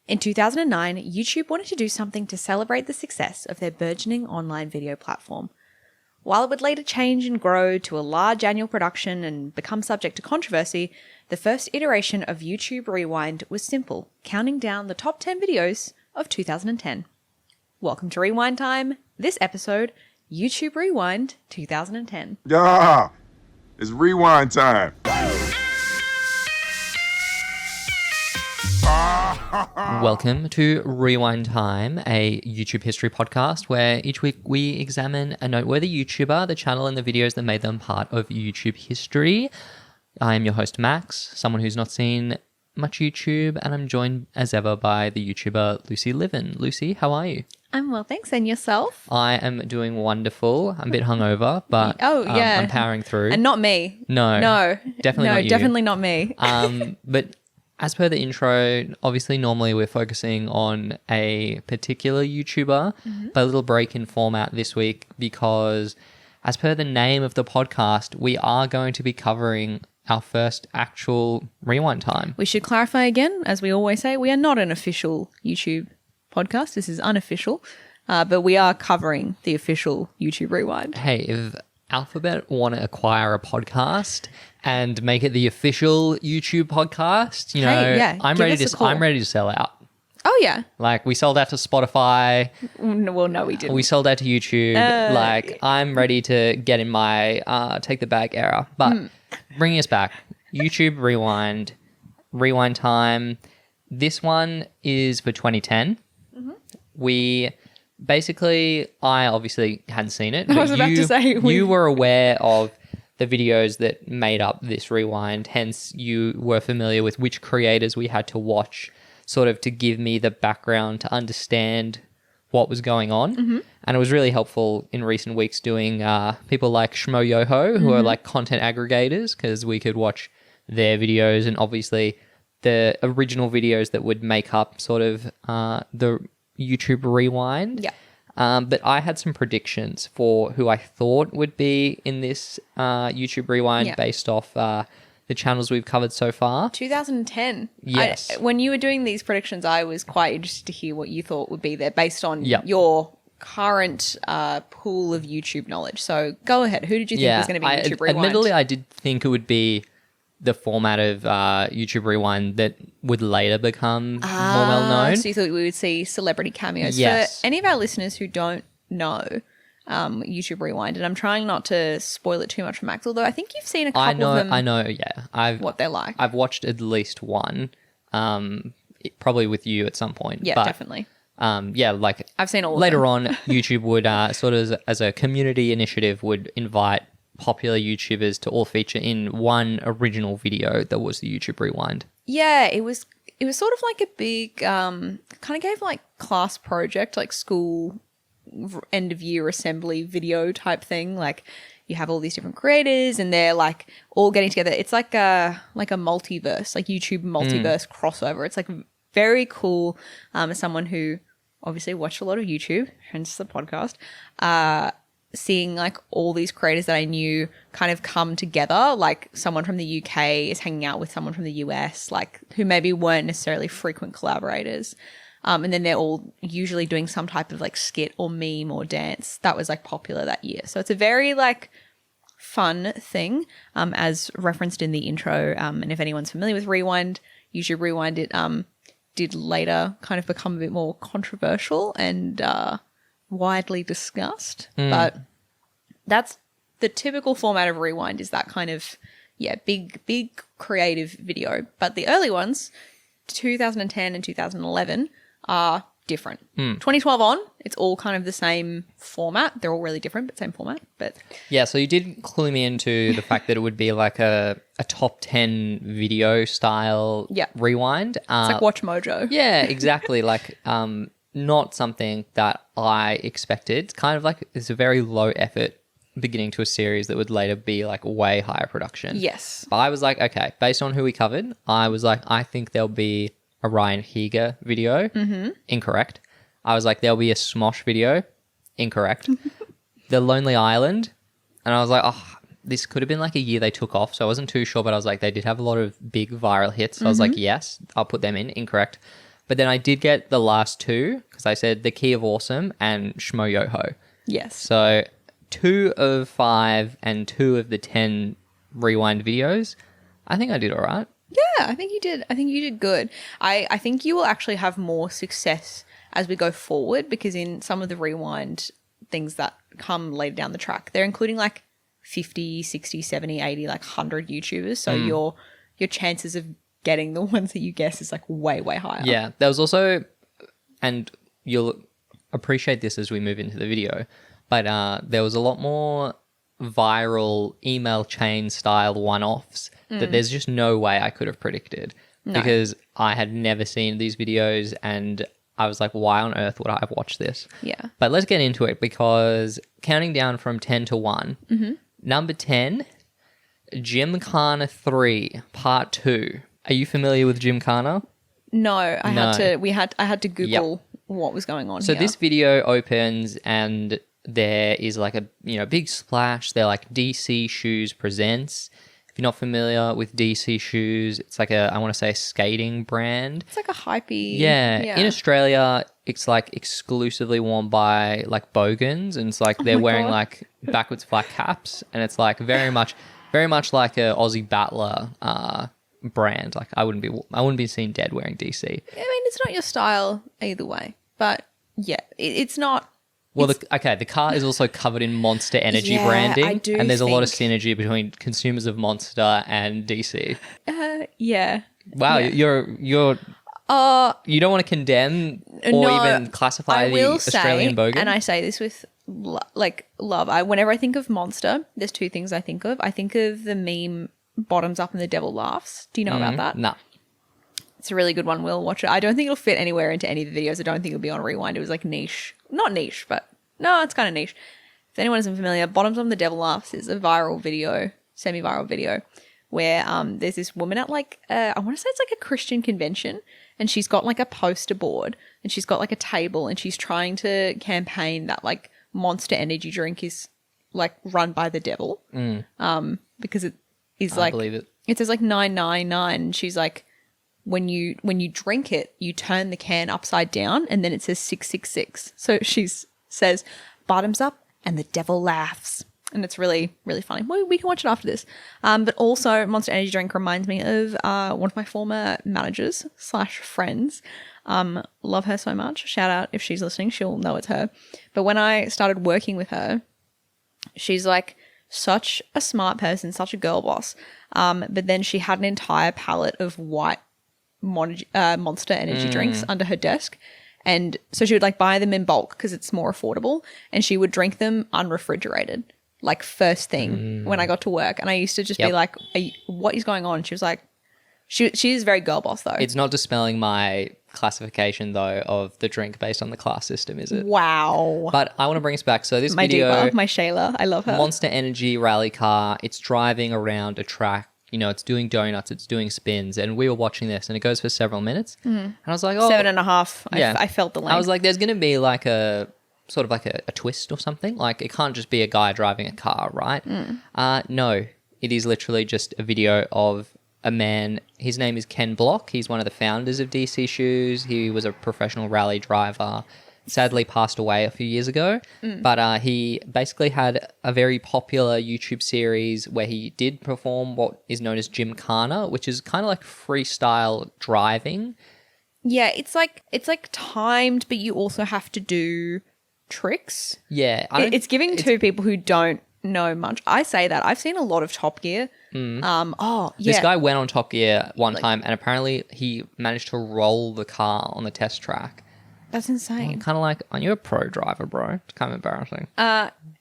In 2009, YouTube wanted to do something to celebrate the success of their burgeoning online video platform. While it would later change and grow to a large annual production and become subject to controversy, the first iteration of YouTube Rewind was simple, counting down the top 10 videos of 2010. Welcome to Rewind Time. This episode, YouTube Rewind 2010. Yeah, it's Rewind Time. Welcome to Rewind Time, a YouTube history podcast where each week we examine a noteworthy YouTuber, the channel and the videos that made them part of YouTube history. I am your host, Max, someone who's not seen much YouTube, and I'm joined as ever by the YouTuber Lucy Livin. Lucy, how are you? I'm well, thanks. And yourself? I am doing wonderful. I'm a bit hungover, but I'm powering through. And not me. No. Definitely not you. Definitely not me. But as per the intro, obviously normally we're focusing on a particular YouTuber, but a little break in format this week because as per the name of the podcast, we are going to be covering our first actual Rewind Time. We should clarify again, as we always say, we are not an official YouTube podcast. This is unofficial, but we are covering the official YouTube Rewind. Hey, if Alphabet want to acquire a podcast and make it the official YouTube podcast, I'm ready to sell out. Oh yeah. Like we sold out to Spotify. Well, no, we didn't. We sold out to YouTube. I'm ready to get in my take the bag era. But bringing us back, YouTube Rewind Time. This one is for 2010. I obviously hadn't seen it. I was about to say. You were aware of the videos that made up this rewind, hence you were familiar with which creators we had to watch sort of to give me the background to understand what was going on. And it was really helpful in recent weeks doing people like Schmoyoho, who are like content aggregators, because we could watch their videos and obviously the original videos that would make up sort of the YouTube Rewind. Yeah. But I had some predictions for who I thought would be in this YouTube Rewind based off the channels we've covered so far. 2010. Yes. When you were doing these predictions, I was quite interested to hear what you thought would be there based on your current pool of YouTube knowledge. So go ahead. Who did you think was going to be YouTube Rewind? Admittedly, I did think it would be the format of YouTube Rewind that would later become more well known. So you thought we would see celebrity cameos. Yes. For any of our listeners who don't know YouTube Rewind, and I'm trying not to spoil it too much for Max, although I think you've seen a couple of them. I know, yeah. What they're like. I've watched at least one, probably with you at some point. Yeah, but, definitely. I've seen all of later them. on, YouTube would sort of as a community initiative would invite popular YouTubers to all feature in one original video that was the YouTube Rewind. Yeah, it was sort of like a big kind of gave like class project, like school end of year assembly video type thing. Like you have all these different creators and they're like all getting together. It's like a multiverse, like YouTube multiverse crossover. It's like very cool. As someone who obviously watched a lot of YouTube, hence the podcast, seeing like all these creators that I knew kind of come together, like someone from the UK is hanging out with someone from the US, like who maybe weren't necessarily frequent collaborators. And then they're all usually doing some type of like skit or meme or dance that was like popular that year. So it's a very like fun thing, as referenced in the intro. And if anyone's familiar with Rewind, YouTube Rewind, it did later kind of become a bit more controversial and widely discussed, but that's the typical format of Rewind, is that kind of big creative video. But the early ones, 2010 and 2011, are different. 2012 on, it's all kind of the same format. They're all really different, but same format. But yeah, so you did clue me into the fact that it would be like a top 10 video style rewind. It's like Watch Mojo. Yeah, exactly. Like not something that I expected. It's kind of like it's a very low effort beginning to a series that would later be like way higher production. Yes. But I was like, okay, based on who we covered, I was like, I think there'll be a Ryan Higa video. Incorrect. I was like, there'll be a Smosh video. Incorrect. The Lonely Island. And I was like, oh, this could have been like a year they took off. So I wasn't too sure, but I was like, they did have a lot of big viral hits. So I was like, yes, I'll put them in. Incorrect. But then I did get the last two because I said The Key of Awesome and Schmoyoho. Yes. So 2 of 5 and 2 of the 10 rewind videos. I think I did all right. Yeah, I think you did. I think you did good. I think you will actually have more success as we go forward because in some of the rewind things that come later down the track, they're including like 50, 60, 70, 80, like 100 YouTubers. So your chances of getting the ones that you guess is like way, way higher. Yeah. There was also, and you'll appreciate this as we move into the video, but there was a lot more viral email chain style one-offs that there's just no way I could have predicted because I had never seen these videos and I was like, why on earth would I have watched this? Yeah. But let's get into it because counting down from 10 to 1, number 10, Gymkhana 3, part 2. Are you familiar with Gymkhana? No, I had to Google what was going on So here. this video opens and there is like a big splash. They're like DC Shoes presents. If you're not familiar with DC Shoes, it's like I want to say a skating brand. It's like a hypey. Yeah. In Australia, it's like exclusively worn by like bogans and it's like they're wearing God. like backwards flat caps and it's like very much like a Aussie battler brand. Like I wouldn't be seen dead wearing DC. I mean, it's not your style either way, but yeah, it's not. Well, the car is also covered in Monster Energy branding, I do and there's a lot of think- synergy between consumers of Monster and DC. Yeah. Wow, Yeah. you don't want to condemn or even classify the Australian bogan? And I say this with love. Whenever I think of Monster, there's two things I think of. I think of the meme "Bottoms Up and the Devil Laughs." Do you know about that? Nah. It's a really good one. We'll watch it. I don't think it'll fit anywhere into any of the videos. I don't think it'll be on Rewind. It was like niche. Not niche, but no, it's kind of niche. If anyone isn't familiar, Bottoms Up and the Devil Laughs is a viral video, semi-viral video, where there's this woman at like, I want to say it's like a Christian convention, and she's got like a poster board, and she's got like a table, and she's trying to campaign that like Monster Energy drink is like run by the devil. Because it is I believe it. It says like 999, and she's like, when you drink it, you turn the can upside down and then it says 666. So she says, bottoms up and the devil laughs. And it's really, really funny. We can watch it after this. But also Monster Energy drink reminds me of one of my former managers / friends. Love her so much. Shout out if she's listening. She'll know it's her. But when I started working with her, she's like such a smart person, such a girl boss. But then she had an entire palette of white Monster Energy drinks under her desk, and so she would like buy them in bulk because it's more affordable, and she would drink them unrefrigerated like first thing when I got to work. And I used to just be like, what is going on? And she was like, she is very girl boss though. It's not dispelling my classification though of the drink based on the class system, is it? Wow. But I want to bring us back. So this My video, diva, my Shayla, I love her. Monster Energy rally car, it's driving around a track. It's doing donuts, it's doing spins, and we were watching this, and it goes for several minutes. And I was like, 7.5. Yeah. I felt the length. I was like, there's going to be like a sort of like a twist or something. Like it can't just be a guy driving a car, right? No, it is literally just a video of a man. His name is Ken Block. He's one of the founders of DC Shoes. He was a professional rally driver. Sadly passed away a few years ago, but he basically had a very popular YouTube series where he did perform what is known as Gymkhana, which is kind of like freestyle driving. Yeah, it's like timed, but you also have to do tricks. Yeah. It's giving to people who don't know much. I say that. I've seen a lot of Top Gear. This guy went on Top Gear one time, and apparently he managed to roll the car on the test track. That's insane. Kind of like, aren't you a pro driver, bro? It's kind of embarrassing.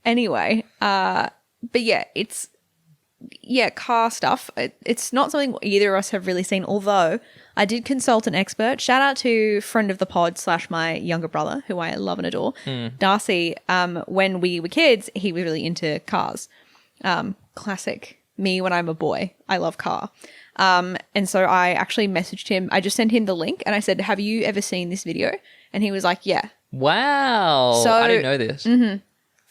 Anyway, but yeah, it's car stuff. It's not something either of us have really seen, although I did consult an expert. Shout out to friend of the pod / my younger brother, who I love and adore, Darcy. When we were kids, he was really into cars. Classic me when I'm a boy. I love car. And so I actually messaged him. I just sent him the link and I said, have you ever seen this video? And he was like, yeah. Wow. So, I didn't know this.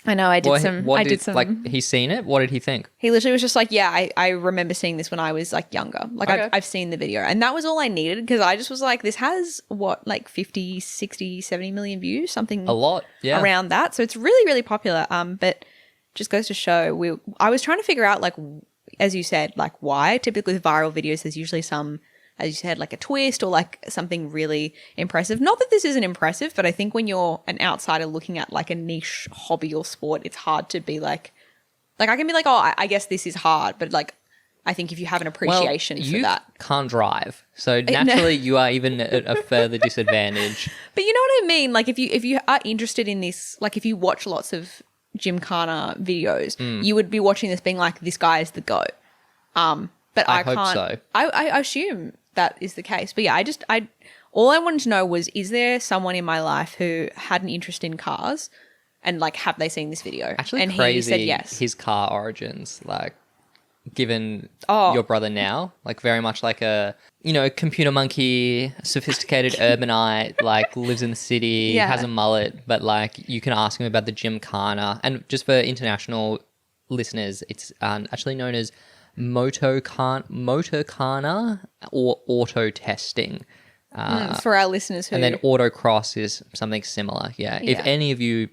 I know. I did What, some. what I did some. Like, he's seen it? What did he think? He literally was just like, yeah, I remember seeing this when I was like younger. Like Okay. I've seen the video, and that was all I needed because I just was like, this has what, like 50, 60, 70 million views, something A lot, yeah. around that. So it's really, really popular. But just goes to show I was trying to figure out, like, as you said, like why. Typically with viral videos, there's usually some, as you said, like a twist or like something really impressive. Not that this isn't impressive, but I think when you're an outsider looking at like a niche hobby or sport, it's hard to be like I can be like, oh, I guess this is hard, but like I think if you have an appreciation for you that. can't drive, so naturally you are even at a further disadvantage. But you know what I mean? Like if you are interested in this, like if you watch lots of Gymkhana videos, you would be watching this being like, this guy is the GOAT. But I hope can't. so. I assume that is the case. But yeah, all I wanted to know was, is there someone in my life who had an interest in cars, and like, have they seen this video? Actually, and crazy. He said yes. His car origins, like, given Oh. your brother now, like very much like a, computer monkey, sophisticated urbanite, like lives in the city, Yeah. has a mullet, but like you can ask him about the Gymkhana. And just for international listeners, it's actually known as Motorkhana or auto testing. For our listeners who. And then autocross is something similar. Yeah. If Yeah. any of you,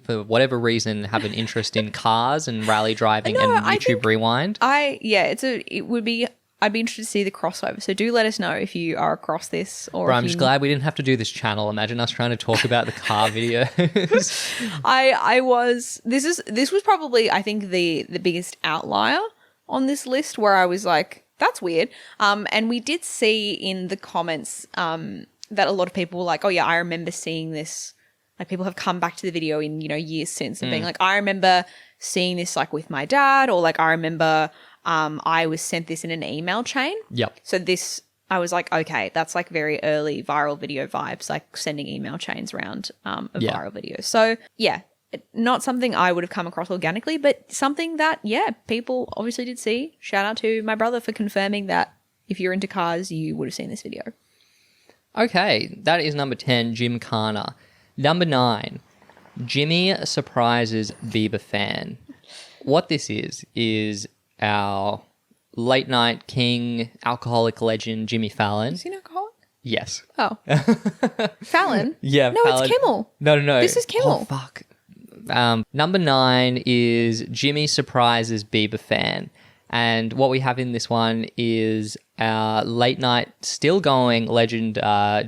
for whatever reason, have an interest in cars and rally driving and I YouTube think Rewind, I'd be interested to see the crossover. So do let us know if you are across this, or bro, if I'm just you- glad we didn't have to do this channel. Imagine us trying to talk about the car videos. This was probably, I think, the biggest outlier on this list, where I was like, that's weird. And we did see in the comments that a lot of people were like, oh yeah, I remember seeing this. Like, people have come back to the video in, years since and being like, I remember seeing this like with my dad, or like I remember I was sent this in an email chain. Yep. So this, I was like, okay, that's like very early viral video vibes, like sending email chains around of Yeah. viral videos. So yeah, not something I would have come across organically, but something that, yeah, people obviously did see. Shout out to my brother for confirming that if you're into cars, you would have seen this video. Okay, that is number 10, Gymkhana. Number 9, Jimmy surprises Bieber fan. What this is our late night king, alcoholic legend, Jimmy Fallon. Is he an alcoholic? Yes. Oh. Fallon? Yeah, No, Fallon. it's Kimmel. No. This is Kimmel. Oh, fuck. Number 9 is Jimmy surprises Bieber fan. And what we have in this one is our late night, still going legend,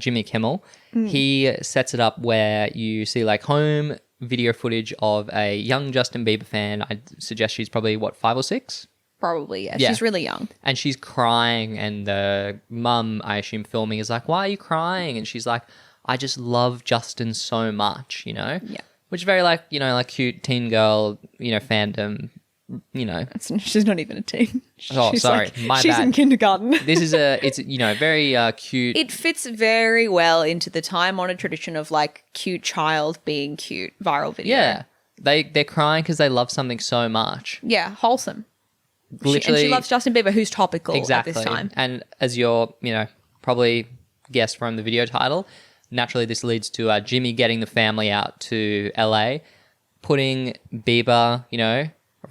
Jimmy Kimmel. He sets it up where you see like home video footage of a young Justin Bieber fan. I'd suggest she's probably, 5 or 6? Probably, yeah. Yeah. She's really young. And she's crying, and the mum, I assume filming, is like, why are you crying? And she's like, I just love Justin so much, Yeah. Which is very like, like cute teen girl, fandom, She's not even a teen. Oh, She's sorry. My she's bad. in kindergarten. This is it's very cute. It fits very well into the time-honored tradition of like cute child being cute viral video. Yeah. They're crying because they love something so much. Yeah, wholesome. Literally. And she loves Justin Bieber, who's topical Exactly. at this time. And as you're, probably guessed from the video title, naturally this leads to Jimmy getting the family out to LA, putting Bieber,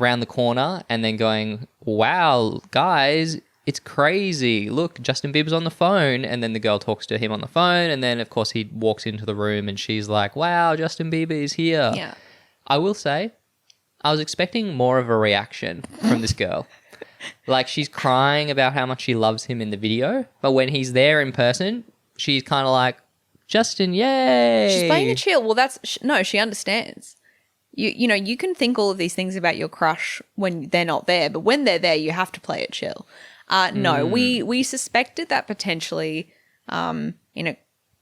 around the corner, and then going, wow, guys, it's crazy. Look, Justin Bieber's on the phone. And then the girl talks to him on the phone. And then, of course, he walks into the room and she's like, wow, Justin Bieber is here. Yeah. I will say, I was expecting more of a reaction from this girl. Like, she's crying about how much she loves him in the video. But when he's there in person, she's kind of like, Justin, yay. She's playing it chill. Well, she understands. You can think all of these things about your crush when they're not there, but when they're there, you have to play it chill. No, we suspected that potentially, in a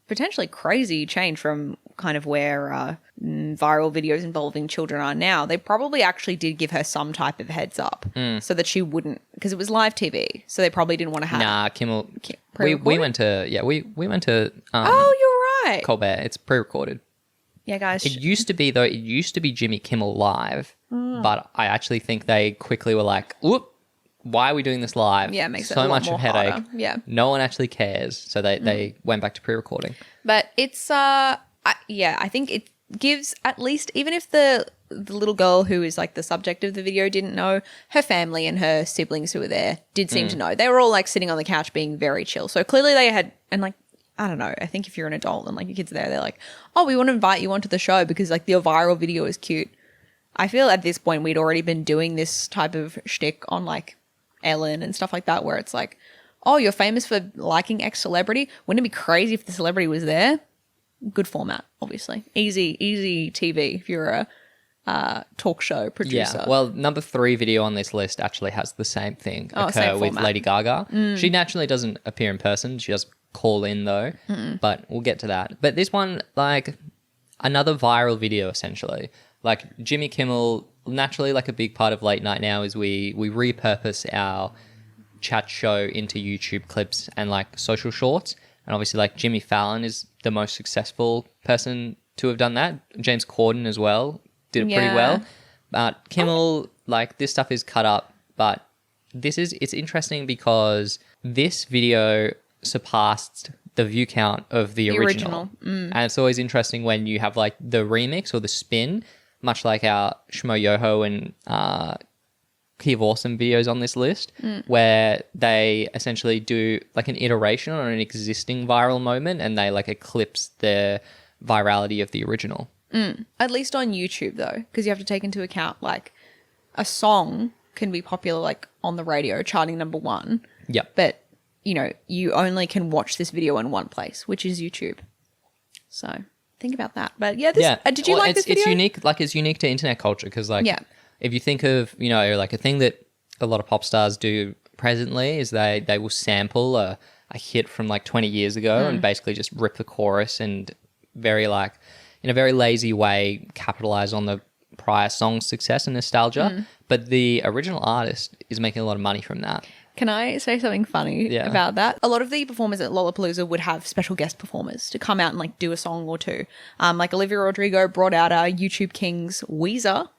potentially crazy change from kind of where viral videos involving children are now, they probably actually did give her some type of heads up so that she wouldn't, because it was live TV, so they probably didn't want to have. Nah, Kimmel. We Pre-recorded? went to we went to Oh, you're right. Colbert. It's pre-recorded. Yeah, guys. It used to be Jimmy Kimmel live, but I actually think they quickly were like, whoop, why are we doing this live? Yeah, it makes it so a lot much more of a headache. harder. Yeah. No one actually cares. So they went back to pre-recording. But it's I think gives at least, even if the little girl who is like the subject of the video didn't know, her family and her siblings who were there did seem to know. They were all like sitting on the couch being very chill. So clearly they had, and like, I don't know, I think if you're an adult and like your kids are there, they're like, oh, we want to invite you onto the show because like your viral video is cute. I feel at this point we'd already been doing this type of shtick on like Ellen and stuff like that, where it's like, oh, you're famous for liking X celebrity. Wouldn't it be crazy if the celebrity was there? Good format, obviously. Easy TV if you're a talk show producer. Yeah, well, number 3 video on this list actually has the same thing occur same with format. Lady Gaga. She naturally doesn't appear in person. She does call in though, but we'll get to that. But this one, like another viral video essentially. Like Jimmy Kimmel, naturally like a big part of late night now is we repurpose our chat show into YouTube clips and like social shorts. And obviously like Jimmy Fallon is the most successful person to have done that. James Corden as well did it pretty well. But Kimmel, like this stuff is cut up, but it's interesting because this video surpassed the view count of the original. And it's always interesting when you have like the remix or the spin, much like our Schmoyoho and Key of Awesome videos on this list, where they essentially do like an iteration on an existing viral moment and they like eclipse the virality of the original. At least on YouTube though, because you have to take into account like a song can be popular like on the radio charting number 1. Yep. But you know, you only can watch this video in one place, which is YouTube. So think about that. But yeah, did you like this video? It's unique, like it's unique to internet culture because like if you think of, you know, like a thing that a lot of pop stars do presently is they will sample a hit from like 20 years ago and basically just rip the chorus and very like in a very lazy way capitalize on the prior song's success and nostalgia. But the original artist is making a lot of money from that. Can I say something funny about that? A lot of the performers at Lollapalooza would have special guest performers to come out and like do a song or two. Like Olivia Rodrigo brought out our YouTube Kings Weezer.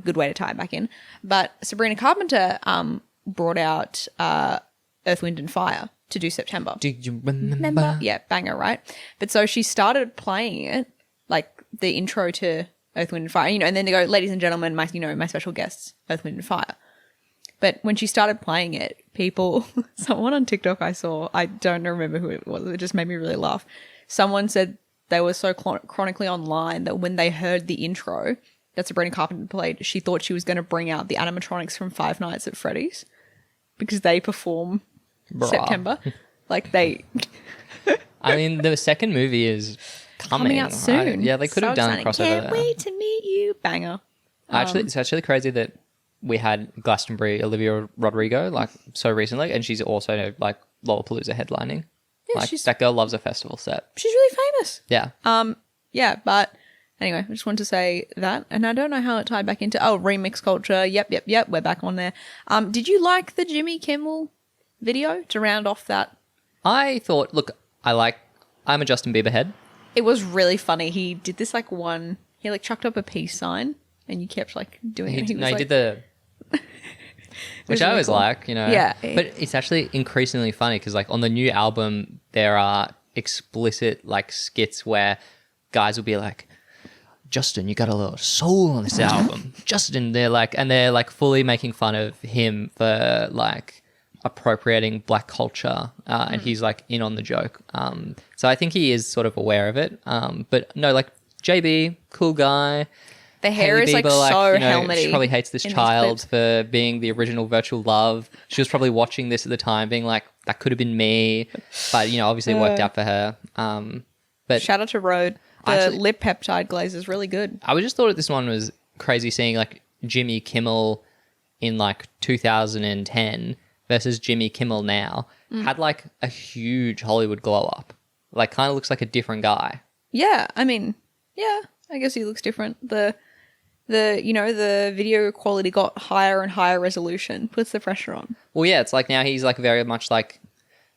Good way to tie it back in. But Sabrina Carpenter brought out Earth, Wind and Fire to do September. Do you remember? Yeah, banger, right? But so she started playing it, like the intro to Earth, Wind and Fire, you know, and then they go, ladies and gentlemen, my special guests, Earth, Wind and Fire. But when she started playing it, someone on TikTok I saw, I don't remember who it was, it just made me really laugh. Someone said they were so chronically online that when they heard the intro that Sabrina Carpenter played, she thought she was going to bring out the animatronics from Five Nights at Freddy's because they perform September. Like they... I mean, the second movie is coming out soon. They could have done a crossover Can't there. wait to meet you. Banger. It's actually crazy that we had Glastonbury Olivia Rodrigo like so recently, and she's also like Lollapalooza headlining. Yeah, like that girl loves a festival set. She's really famous. Yeah. Yeah, but anyway, I just wanted to say that, and I don't know how it tied back into remix culture. Yep. We're back on there. Did you like the Jimmy Kimmel video to round off that? I thought, look, I'm a Justin Bieber head. It was really funny. He did this he like chucked up a peace sign, and you kept like doing it. He did the. Which I always like, you know. Yeah. But it's actually increasingly funny because, like, on the new album, there are explicit, like, skits where guys will be like, Justin, you got a little soul on this album. Justin, they're like fully making fun of him for, like, appropriating black culture. And he's, like, in on the joke. So I think he is sort of aware of it. But no, like, JB, cool guy. The hair Hailey is like Bieber, so helmety. She probably hates this child clips. for being the original virtual love. She was probably watching this at the time being like, that could have been me. But, you know, obviously it worked out for her. But shout out to Rode. The lip peptide glaze is really good. I just thought this one was crazy seeing like Jimmy Kimmel in like 2010 versus Jimmy Kimmel now. Had like a huge Hollywood glow up. Like kind of looks like a different guy. Yeah, I mean, yeah, I guess he looks different. The video quality got higher and higher resolution, puts the pressure on. Well, yeah, it's like now he's like very much like,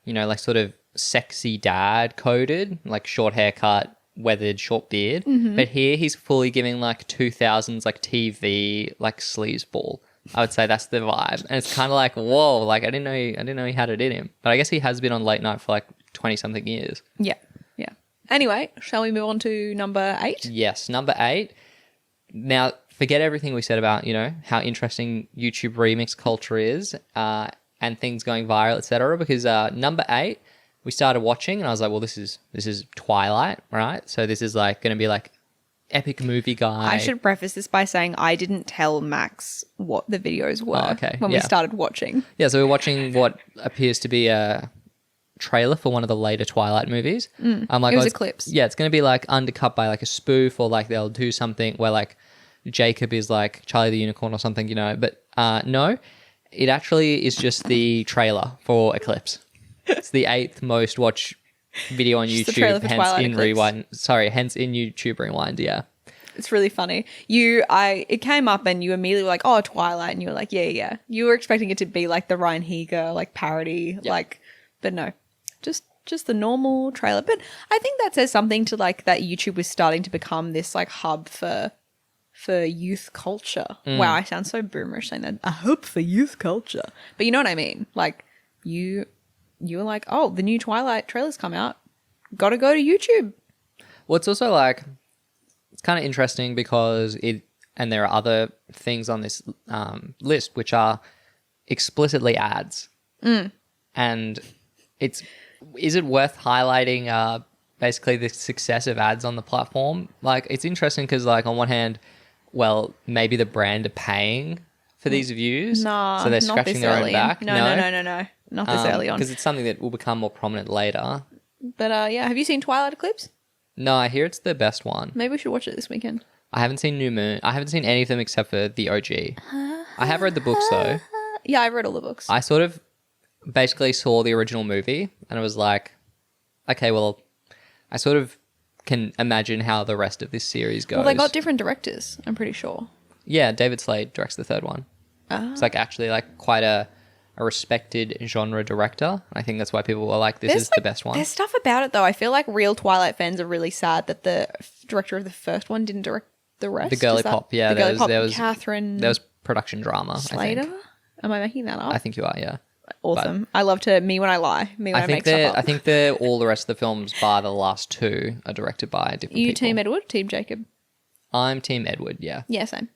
you know, like sort of sexy dad coded, like short haircut, weathered short beard. But here he's fully giving like 2000s like TV like sleazeball. I would say that's the vibe, and it's kind of like whoa, like I didn't know he had it in him. But I guess he has been on late night for like 20 something years. Yeah. Anyway, shall we move on to number 8? Yes, number 8. Now, forget everything we said about, how interesting YouTube remix culture is and things going viral, etc. Because number 8, we started watching and I was like, well, this is Twilight, right? So this is like going to be like epic movie guy. I should preface this by saying I didn't tell Max what the videos were when we started watching. Yeah, so we're watching what appears to be a trailer for one of the later Twilight movies. I'm like, It was Eclipse. Yeah, it's going to be like undercut by like a spoof, or like they'll do something where like Jacob is like Charlie the Unicorn or something, But no, it actually is just the trailer for Eclipse. It's the 8th most watched video on Just the trailer YouTube, for hence Twilight in Eclipse. Rewind. Sorry, hence in YouTube Rewind, yeah. It's really funny. It came up and you immediately were like, oh, Twilight. And you were like, yeah. You were expecting it to be like the Ryan Higa, like parody, but no, just the normal trailer. But I think that says something to like that YouTube was starting to become this like hub for youth culture. Wow, I sound so boomerish saying that. A hub for youth culture. But you know what I mean? Like you were like, oh, the new Twilight trailer's come out. Gotta go to YouTube. Well, it's also like, it's kind of interesting because and there are other things on this list which are explicitly ads. And is it worth highlighting basically the success of ads on the platform? Like, it's interesting because like on one hand, well, maybe the brand are paying for these views. Nah, so they're not scratching this their early. own back. No. Not this early on. Because it's something that will become more prominent later. But yeah, have you seen Twilight Eclipse? No, I hear it's the best one. Maybe we should watch it this weekend. I haven't seen New Moon. I haven't seen any of them except for the OG. I have read the books though. Yeah, I've read all the books. I sort of basically saw the original movie and I was like, okay, well, I sort of can imagine how the rest of this series goes. Well, they got different directors, I'm pretty sure. Yeah, David Slade directs the third one. It's like actually like quite a respected genre director. I think that's why people were like, this is the best one. There's stuff about it though. I feel like real Twilight fans are really sad that the director of the first one didn't direct the rest. The girly pop, yeah. There was Catherine. There was production drama. Slater. I think. Am I making that up? I think you are, yeah. Awesome. I love to me when I lie. Me when I make stuff up. I think all the rest of the films, bar the last 2, are directed by different You people. Team Edward, Team Jacob? I'm Team Edward, yeah. Yeah, same.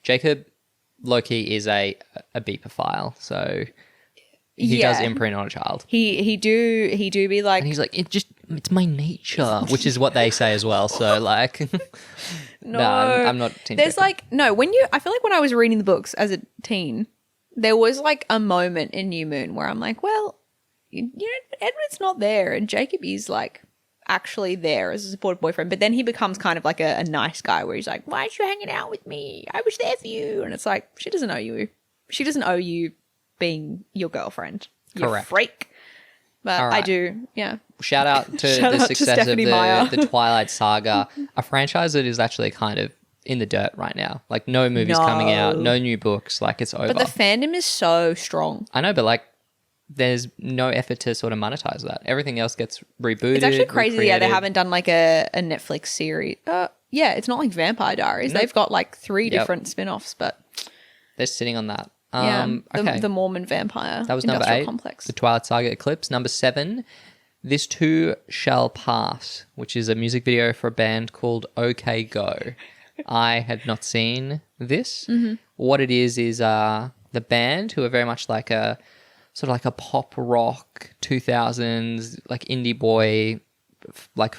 Jacob, low-key, is a beeper-phile, so he does imprint on a child. He do be like... And he's like, it's my nature, which is what they say as well, so like... No, I'm not Team There's Jacob. like... No, I feel like when I was reading the books as a teen, there was like a moment in New Moon where I'm like, well, Edward's not there and Jacob is like actually there as a supportive boyfriend, but then he becomes kind of like a nice guy where he's like, why aren't you hanging out with me? I was there for you. And it's like, she doesn't owe you. She doesn't owe you being your girlfriend. You Correct. freak. But All right. I do, yeah. Shout out to Shout the out to success of Stephanie Meyer. the Twilight Saga, a franchise that is actually kind of in the dirt right now. Like, no movies coming out, no new books, like it's over. But the fandom is so strong. I know, but like there's no effort to sort of monetize that. Everything else gets rebooted. It's actually crazy. recreated. Yeah, they haven't done like a Netflix series. Yeah, it's not like Vampire Diaries. No. They've got like 3 different spin-offs, but They're sitting on that. yeah, the Mormon vampire. That was number industrial 8. complex. The Twilight Saga Eclipse. Number 7. This Too Shall Pass, which is a music video for a band called OK Go. I had not seen this. Mm-hmm. What it is the band, who are very much like a sort of like a pop rock 2000s like indie boy, like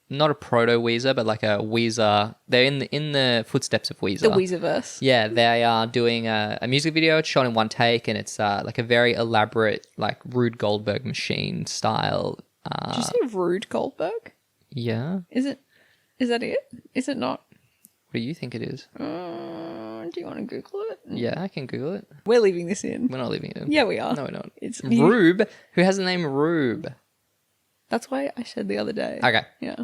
not a proto Weezer, but like a Weezer. They're in the footsteps of Weezer. The Weezerverse. Yeah, they are doing a music video. It's shot in one take, and it's like a very elaborate, like Rube Goldberg machine style. Did you say Rude Goldberg? Yeah. Is that it? Is it not? What do you think it is? Do you want to Google it? Yeah, I can Google it. We're leaving this in. We're not leaving it in. Yeah, we are. No, we're not. It's Rube, who has the name Rube. That's why I said the other day. Okay. Yeah.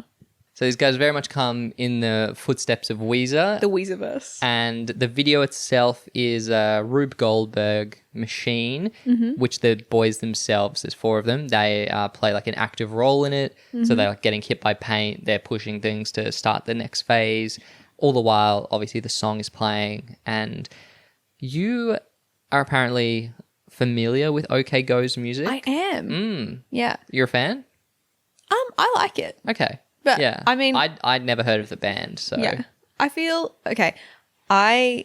So these guys very much come in the footsteps of Weezer. The Weezerverse. And the video itself is a Rube Goldberg machine, which the boys themselves, there's 4 of them, they play like an active role in it. So they're like getting hit by paint. They're pushing things to start the next phase. All the while, obviously, the song is playing. And you are apparently familiar with OK Go's music. I am. Yeah. You're a fan? I like it. Okay. But, yeah. I mean- I'd never heard of the band, so Yeah. I feel okay. I'm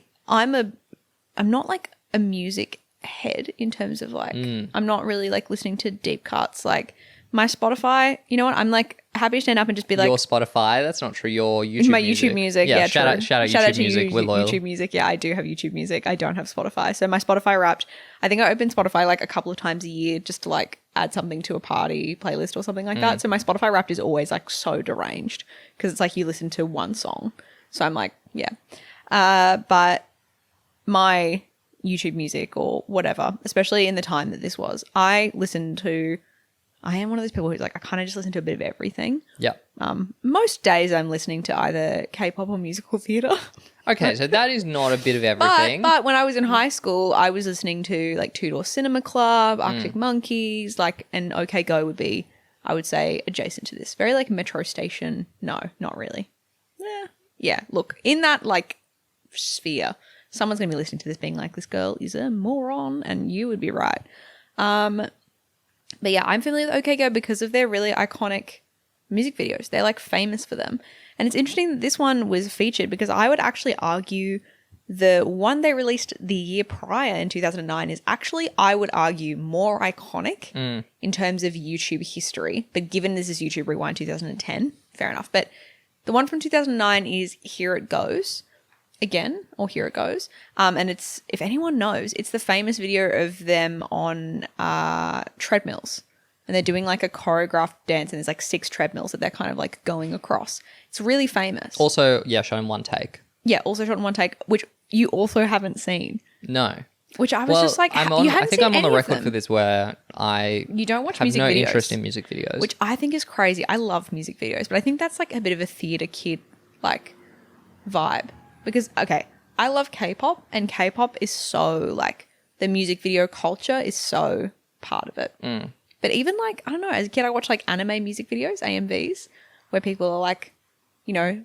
not like a music head in terms of like I'm not really like listening to deep cuts. Like my Spotify, you know what? I'm like happy to stand up and just be like your Spotify. That's not true. Your YouTube. my music. YouTube music. Yeah, shout out YouTube to music. We're loyal. YouTube music. Yeah, I do have YouTube music. I don't have Spotify. So my Spotify Wrapped. I think I open Spotify like a couple of times a year just to like add something to a party playlist or something like that. So my Spotify Wrapped is always like so deranged because it's like you listen to one song. So I'm like, yeah. But my YouTube music or whatever, especially in the time that this was, I am one of those people who's like, I kind of just listen to a bit of everything. Yeah. Most days I'm listening to either K-pop or musical theatre. Okay, so that is not a bit of everything. But when I was in high school, I was listening to like Two Door Cinema Club, Arctic Monkeys, like, and OK Go would be, I would say, adjacent to this. Very like Metro Station. No, not really. Yeah. Look, in that like sphere, someone's going to be listening to this being like, this girl is a moron, and you would be right. But yeah, I'm familiar with OK Go because of their really iconic music videos. They're like famous for them. And it's interesting that this one was featured because I would actually argue the one they released the year prior in 2009 is actually, I would argue, more iconic in terms of YouTube history. But given this is YouTube Rewind 2010, fair enough. But the one from 2009 is Here It Goes. Again, or Here It Goes. And it's, if anyone knows, it's the famous video of them on treadmills. And they're doing like a choreographed dance and there's like 6 treadmills that they're kind of like going across. It's really famous. Also, yeah, shown one take. Yeah, also shot in one take, which you also haven't seen. No. Which I was just like, I'm you haven't I think seen I'm on the any of record them. for this where You don't watch have music no videos. interest in music videos. Which I think is crazy. I love music videos, but I think that's like a bit of a theater kid like vibe. Because, okay, I love K-pop, and K-pop is so like, the music video culture is so part of it. But even like, I don't know, as a kid I watched like anime music videos, AMVs, where people are like, you know,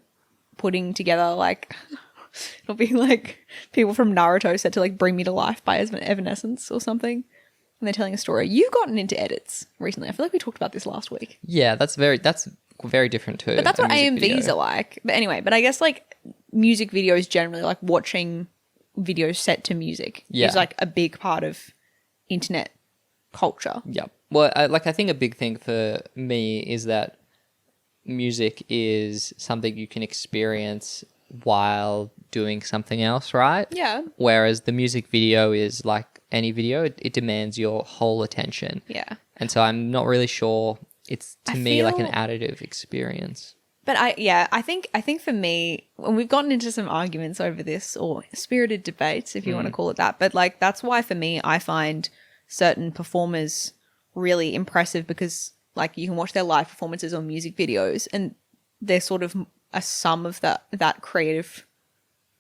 putting together like, it'll be like people from Naruto set to like Bring Me to Life by Evanescence or something. And they're telling a story. You've gotten into edits recently. I feel like we talked about this last week. Yeah, that's very different too. But that's what AMVs are like. But anyway, but I guess like music videos generally, like watching videos set to music is like a big part of internet culture. Yeah. Well, I think a big thing for me is that music is something you can experience while doing something else, right? Yeah. Whereas the music video is like any video, it demands your whole attention. Yeah. And so I'm not really sure it's to me like an feel- additive experience. But I think for me, when we've gotten into some arguments over this, or spirited debates, if you want to call it that, but like that's why for me, I find certain performers really impressive because like you can watch their live performances or music videos and they're sort of a sum of that creative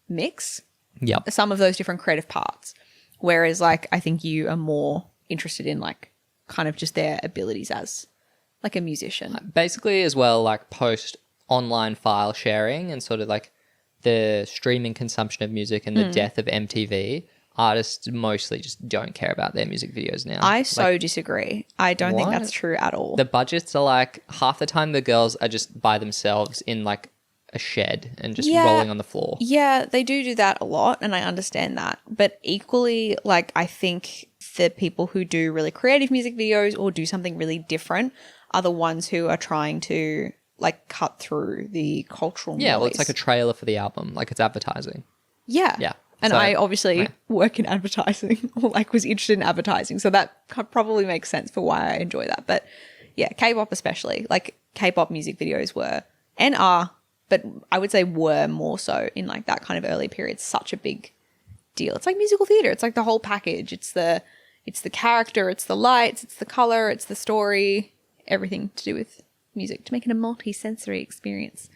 mix. Yep. Some of those different creative parts. Whereas like I think you are more interested in like kind of just their abilities as like a musician. Basically as well, like post online file sharing and sort of like the streaming consumption of music and the death of MTV, artists mostly just don't care about their music videos now. I disagree. I don't think that's true at all. The budgets are like half the time the girls are just by themselves in like a shed and just rolling on the floor. Yeah, they do that a lot and I understand that. But equally, like I think the people who do really creative music videos or do something really different are the ones who are trying to like cut through the cultural noise. Yeah, well, it's like a trailer for the album. Like it's advertising. Yeah. Yeah. And So, I obviously work in advertising or like was interested in advertising. So that probably makes sense for why I enjoy that. But yeah, K-pop especially. Like K-pop music videos were and are, but I would say were more so in like that kind of early period, such a big deal. It's like musical theater. It's like the whole package. It's the character, it's the lights, it's the color, it's the story, everything to do with music to make it a multi-sensory experience.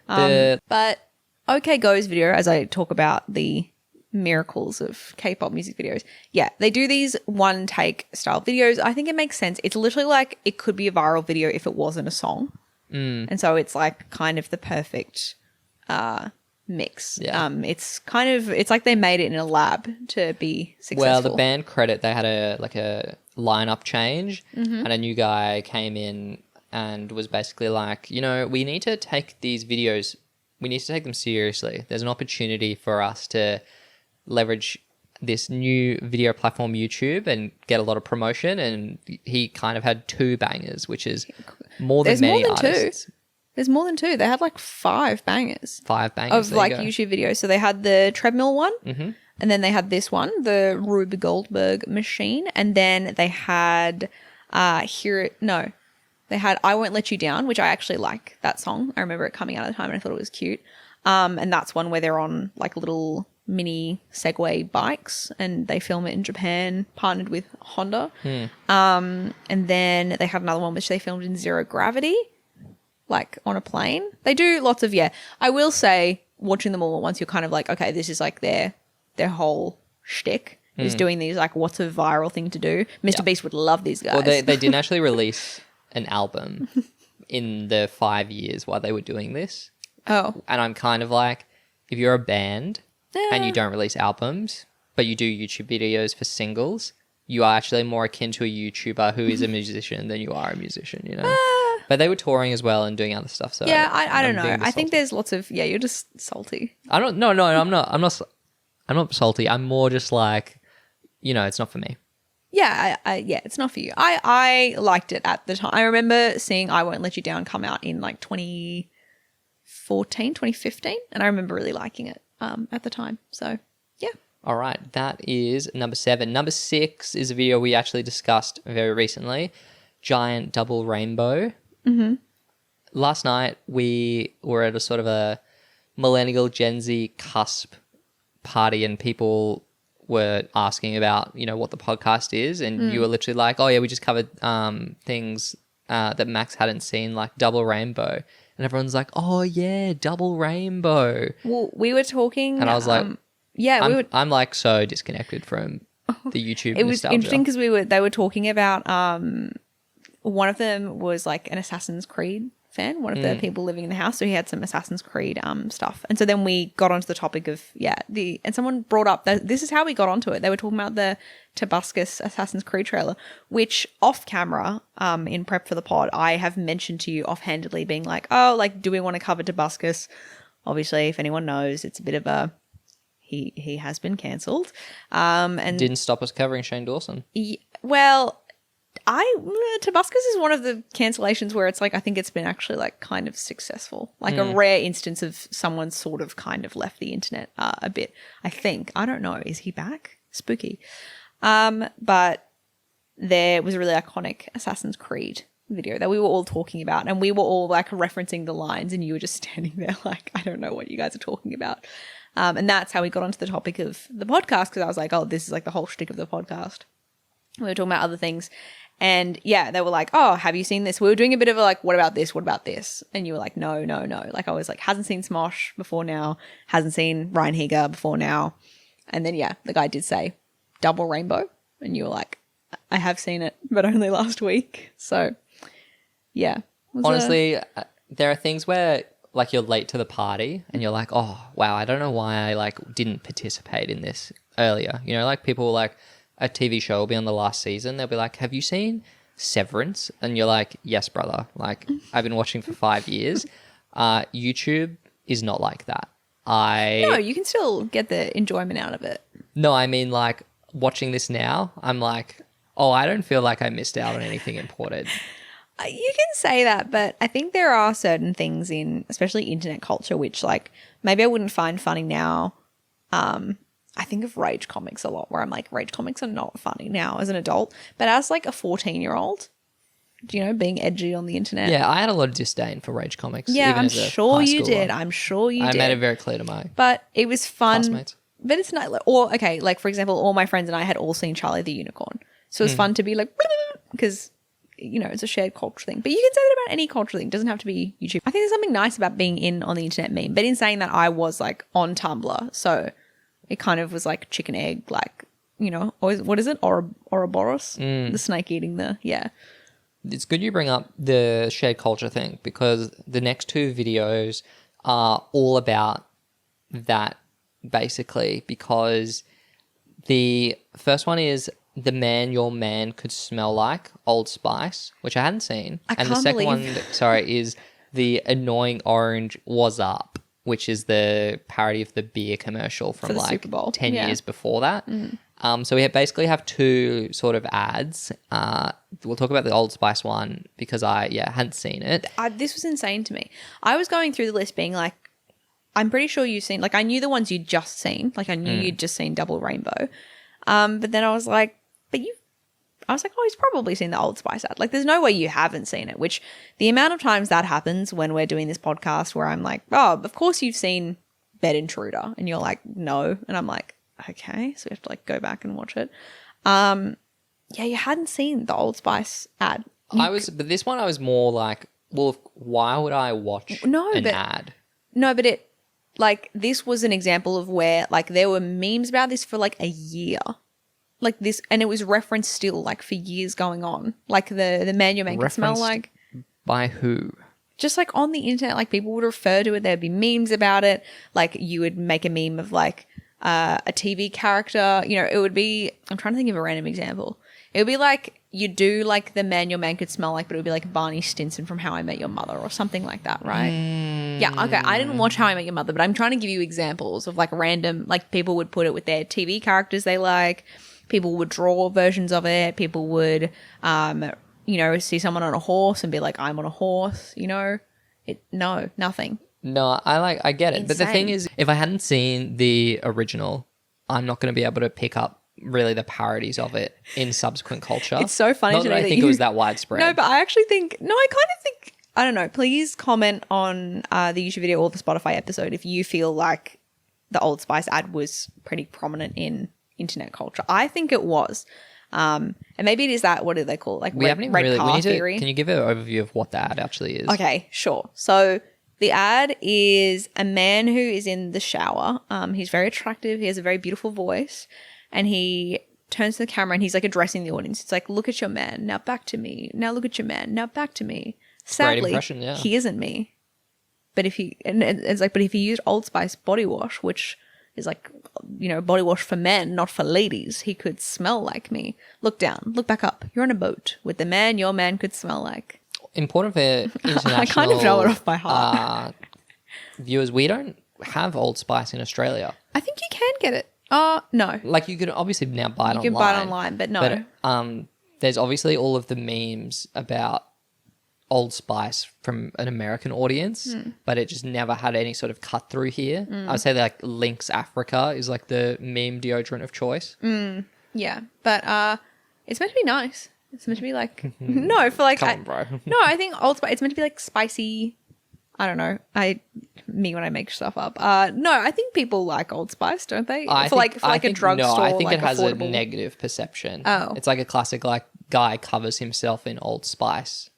But OK Go's video, as I talk about the miracles of K-pop music videos, yeah, they do these one take style videos. I think it makes sense. It's literally like it could be a viral video if it wasn't a song. And so it's like kind of the perfect mix. Yeah. It's like they made it in a lab to be successful. Well, the band credit, they had a lineup change and a new guy came in and was basically like, we need to take these videos, we need to take them seriously. There's an opportunity for us to leverage this new video platform, YouTube, and get a lot of promotion. And he kind of had 2 bangers, which is more than many artists. There's more than 2. They had like 5 bangers. 5 bangers of like YouTube videos. So they had the treadmill one, and then they had this one, the Rube Goldberg machine, and then they had they had I Won't Let You Down, which I actually like that song. I remember it coming out at the time and I thought it was cute. And that's one where they're on like little mini Segway bikes and they film it in Japan, partnered with Honda. And then they had another one which they filmed in zero gravity, like on a plane. They do lots of, I will say, watching them all at once, you're kind of like, okay, this is like their whole shtick is doing these, like, what's a viral thing to do. Mr. Beast would love these guys. Well, they didn't actually release an album in the 5 years while they were doing this. Oh. And I'm kind of like, if you're a band and you don't release albums, but you do YouTube videos for singles, you are actually more akin to a YouTuber who is a musician than you are a musician, But they were touring as well and doing other stuff. So I don't know. I think there's lots of, you're just salty. I'm not salty. I'm more just like, it's not for me. Yeah, it's not for you. I liked it at the time. I remember seeing I Won't Let You Down come out in like 2015, and I remember really liking it at the time. So, yeah. All right, that is number 7. Number 6 is a video we actually discussed very recently, Giant Double Rainbow. Mm-hmm. Last night, we were at a sort of a millennial Gen Z cusp party, and people were asking about, what the podcast is, and you were literally like, oh yeah, we just covered things that Max hadn't seen, like Double Rainbow. And everyone's like, oh yeah, Double Rainbow. Well, we were talking... And I was like, we I'm like so disconnected from the YouTube It was nostalgia. interesting because they were talking about... one of them was like an Assassin's Creed fan, one of the people living in the house. So he had some Assassin's Creed stuff. And so then we got onto the topic of, and someone brought up that this is how we got onto it. They were talking about the Tobuscus Assassin's Creed trailer, which off camera, in prep for the pod, I have mentioned to you offhandedly being like, oh, like, do we want to cover Tobuscus? Obviously, if anyone knows, it's a bit of a, he has been cancelled. And didn't stop us covering Shane Dawson. Tobuscus is one of the cancellations where it's like, I think it's been actually like kind of successful, like a rare instance of someone sort of kind of left the internet a bit, I think. I don't know. Is he back? Spooky. But there was a really iconic Assassin's Creed video that we were all talking about, and we were all like referencing the lines, and you were just standing there like, I don't know what you guys are talking about. And that's how we got onto the topic of the podcast, because I was like, oh, this is like the whole shtick of the podcast. We were talking about other things. And they were like, oh, have you seen this? We were doing a bit of a like, what about this? What about this? And you were like, no. Like I was like, hasn't seen Smosh before now. Hasn't seen Ryan Higa before now. And then, the guy did say Double Rainbow. And you were like, I have seen it, but only last week. So, Honestly, there are things where like you're late to the party and you're like, oh, wow, I don't know why I like didn't participate in this earlier. Like people like, a TV show will be on the last season. They'll be like, have you seen Severance? And you're like, yes, brother. Like, I've been watching for 5 years. YouTube is not like that. No, you can still get the enjoyment out of it. No, I mean, like, watching this now, I'm like, oh, I don't feel like I missed out on anything important. You can say that, but I think there are certain things in, especially internet culture, which, like, maybe I wouldn't find funny now. I think of rage comics a lot, where I'm like, rage comics are not funny now as an adult, but as like a 14-year-old, being edgy on the internet. Yeah, I had a lot of disdain for rage comics. Yeah, even I'm as a sure high you schooler. did. I'm sure you did. I made it very clear to my But it was fun. classmates. But it's not, like, for example, all my friends and I had all seen Charlie the Unicorn. So it was fun to be like, because, it's a shared culture thing. But you can say that about any culture thing. It doesn't have to be YouTube. I think there's something nice about being in on the internet meme. But in saying that, I was like on Tumblr. So it kind of was like chicken egg, like, what is it? Ouroboros? The snake eating It's good you bring up the shared culture thing, because the next 2 videos are all about that, basically, because the first one is The Man Your Man Could Smell Like, Old Spice, which I hadn't seen. And the can't second believe- one, is the Annoying Orange Wazzup, which is the parody of the beer commercial from the like Super Bowl. 10 Yeah. years before that. So we basically have two sort of ads. We'll talk about the Old Spice one because I hadn't seen it. This was insane to me. I was going through the list being like, I'm pretty sure you've seen, like I knew the ones you'd just seen. Like I knew you'd just seen Double Rainbow. But then I was like, oh, he's probably seen the Old Spice ad. Like there's no way you haven't seen it, which the amount of times that happens when we're doing this podcast where I'm like, oh, of course you've seen Bed Intruder. And you're like, no. And I'm like, okay. So we have to like go back and watch it. You hadn't seen the Old Spice ad. But this one I was more like, well, why would I watch an ad? No, but it, like, this was an example of where, like, there were memes about this for, like, a year. Like, this, and it was referenced still, like, for years going on. Like, the Man Your Man Could Smell Like. By who? Just, like, on the internet, like, people would refer to it. There'd be memes about it. Like, you would make a meme of, like, a TV character. You know, it would be, I'm trying to think of a random example. It would be, like, you do, like, the Man Your Man Could Smell Like, but it would be, like, Barney Stinson from How I Met Your Mother or something like that, right? Yeah, okay, I didn't watch How I Met Your Mother, but I'm trying to give you examples of, like, random, like, people would put it with their TV characters they like. People would draw versions of it. People would, you know, see someone on a horse and be like, I'm on a horse, you know? No, nothing. No, I get it. Insane. But the thing is, if I hadn't seen the original, I'm not going to be able to pick up really the parodies of it in subsequent culture. It's so funny not to that me I that think you- it was that widespread. No, but I actually think, I kind of think, I don't know, please comment on the YouTube video or the Spotify episode if you feel like the Old Spice ad was pretty prominent in internet culture. I think it was. And maybe it is that, what do they call it? Like we haven't even red really. car We need theory. to. Can you give an overview of what the ad actually is? Okay, sure. So the ad is a man who is in the shower. He's very attractive. He has a very beautiful voice. And he turns to the camera and he's like addressing the audience. It's like, look at your man. Now back to me. Now look at your man. Now back to me. Sadly, impression, yeah. he isn't me. But if he, and it's like, but if he used Old Spice body wash, which is like, you know, body wash for men, not for ladies, he could smell like me. Look down, look back up. You're on a boat with the man your man could smell like. Important for international. I kind of know it off by heart. Viewers, we don't have Old Spice in Australia. I think you can get it. No. Like you could obviously now buy it online. You can buy it online, but no. But there's obviously all of the memes about Old Spice from an American audience, but it just never had any sort of cut through here. I would say that like Lynx Africa is like the meme deodorant of choice. Yeah, but it's meant to be nice. It's meant to be like no for like Come on, bro. No, I think Old Spice. It's meant to be like spicy. I don't know. Me when I make stuff up. No, I think people like Old Spice, don't they? I for think a drugstore. No, I think like, it has affordable. a negative perception. Oh. It's like a classic like guy covers himself in Old Spice.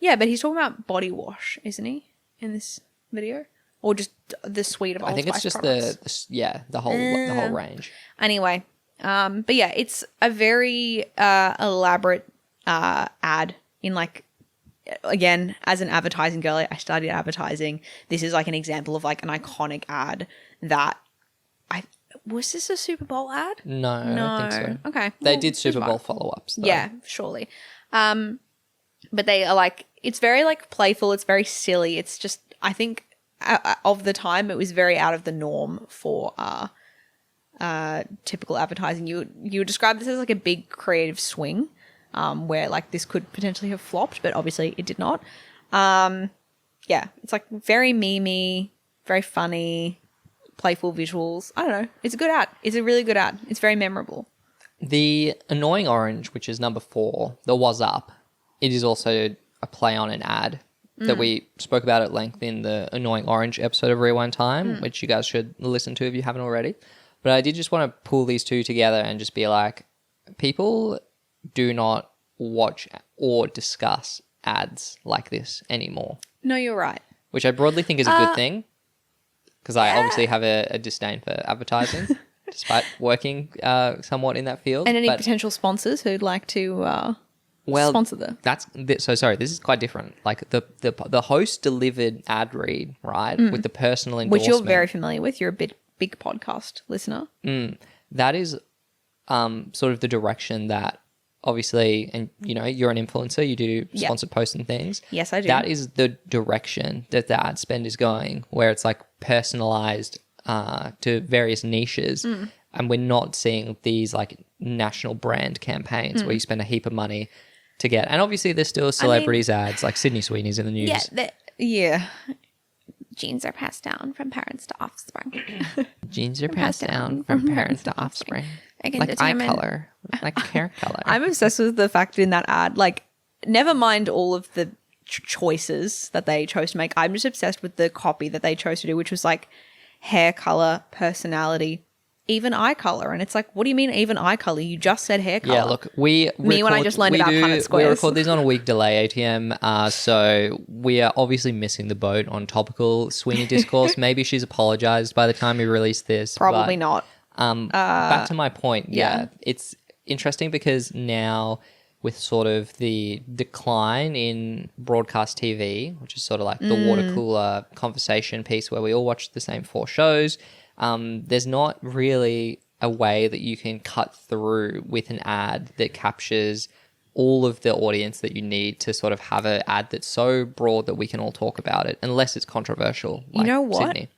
Yeah, but he's talking about body wash, isn't he? In this video, or just the suite of Old I think Spice it's just products? the whole range. Anyway, but yeah, it's a very elaborate ad in like, again, as an advertising girl, I studied advertising. This is like an example of like an iconic ad that was this a Super Bowl ad? No, I don't think so. Okay. They well, did Super it's Bowl fine. follow-ups though. Yeah, surely. But they are like, it's very like playful. It's very silly. It's just, I think of the time, it was very out of the norm for typical advertising. You would describe this as like a big creative swing, where like this could potentially have flopped, but obviously it did not. Yeah, it's like very memey, very funny, playful visuals. I don't know. It's a good ad. It's a really good ad. It's very memorable. The Annoying Orange, which is number 4, the Wazzup, it is also a play on an ad that we spoke about at length in the Annoying Orange episode of Rewind Time, which you guys should listen to if you haven't already. But I did just want to pull these two together and just be like, people do not watch or discuss ads like this anymore. No, you're right. Which I broadly think is a good thing, because I obviously have a disdain for advertising, despite working somewhat in that field. And any But- potential sponsors who'd like to sponsor them. So sorry, this is quite different. Like the host delivered ad read, right, with the personal endorsement, Which you're very familiar with. You're a big podcast listener. That is sort of the direction that obviously, and you know, you're an influencer, you do sponsored posts and things. Yes, I do. That is the direction that the ad spend is going, where it's like personalized to various niches. And we're not seeing these like national brand campaigns where you spend a heap of money to get. And obviously there's still celebrities ads, like Sydney Sweeney's in the news. Yeah. Genes are passed down from parents to offspring. Genes are passed down from parents to offspring. Like eye color, like hair color. I'm obsessed with the fact in that ad, like, never mind all of the choices that they chose to make. I'm just obsessed with the copy that they chose to do, which was like hair color, personality, even eye color. And it's like, what do you mean even eye color? You just said hair color. Yeah, look, when I just learned about Punnett squares. We record these on a week delay, ATM, so we are obviously missing the boat on topical Sweeney discourse. Maybe she's apologized by the time we release this. Probably not. Back to my point, it's interesting because now with sort of the decline in broadcast TV, which is sort of like the water cooler conversation piece where we all watch the same 4 shows, there's not really a way that you can cut through with an ad that captures all of the audience that you need to sort of have an ad that's so broad that we can all talk about it, unless it's controversial. Like you know what? Sydney.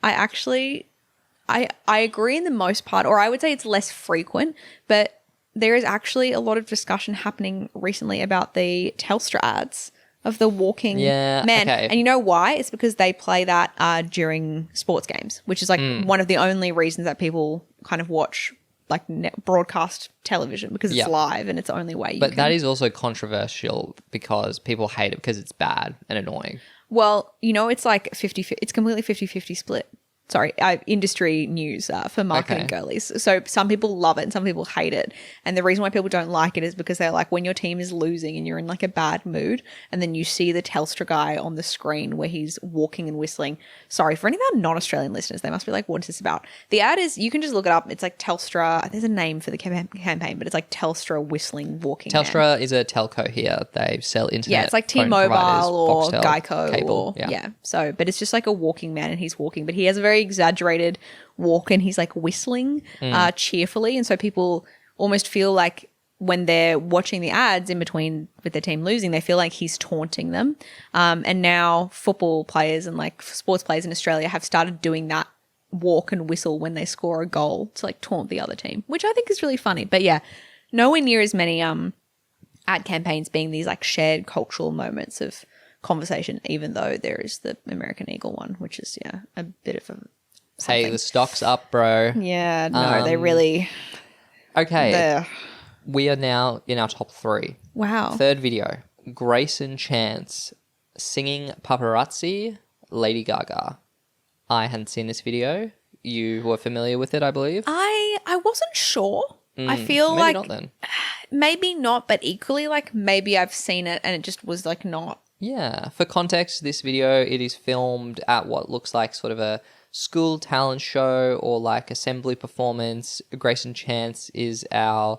I agree in the most part, or I would say it's less frequent, but there is actually a lot of discussion happening recently about the Telstra ads of the walking man. Okay. And you know why? It's because they play that during sports games, which is like one of the only reasons that people kind of watch like broadcast television, because it's live and it's the only way you can. That is also controversial because people hate it because it's bad and annoying. Well, you know, it's like 50, it's completely 50-50 split. Sorry, industry news for marketing girlies. So some people love it and some people hate it. And the reason why people don't like it is because they're like, when your team is losing and you're in like a bad mood and then you see the Telstra guy on the screen where he's walking and whistling. Sorry, for any of our non-Australian listeners, they must be like, what is this about? The ad is, you can just look it up. It's like Telstra. There's a name for the campaign, but it's like Telstra whistling walking Telstra man. is a telco here. They sell internet. Yeah, it's like T-Mobile or Foxtel, Geico cable, or So, but it's just like a walking man and he's walking, but he has a very exaggerated walk and he's like whistling cheerfully, and so people almost feel like when they're watching the ads in between with their team losing, they feel like he's taunting them. And now football players and like sports players in Australia have started doing that walk and whistle when they score a goal to like taunt the other team, which I think is really funny. But yeah, nowhere near as many ad campaigns being these like shared cultural moments of conversation, even though there is the American Eagle one, which is a bit of a something. Hey, the stock's up, bro. Yeah, no, they really. Okay, we are now in our top 3. Wow. Third video, Greyson Chance singing Paparazzi, Lady Gaga. I hadn't seen this video. You were familiar with it, I believe. I wasn't sure. I feel maybe like not then. Maybe not, but equally like maybe I've seen it and it just was like not. Yeah. For context, this video, it is filmed at what looks like sort of a school talent show or like assembly performance. Greyson Chance is our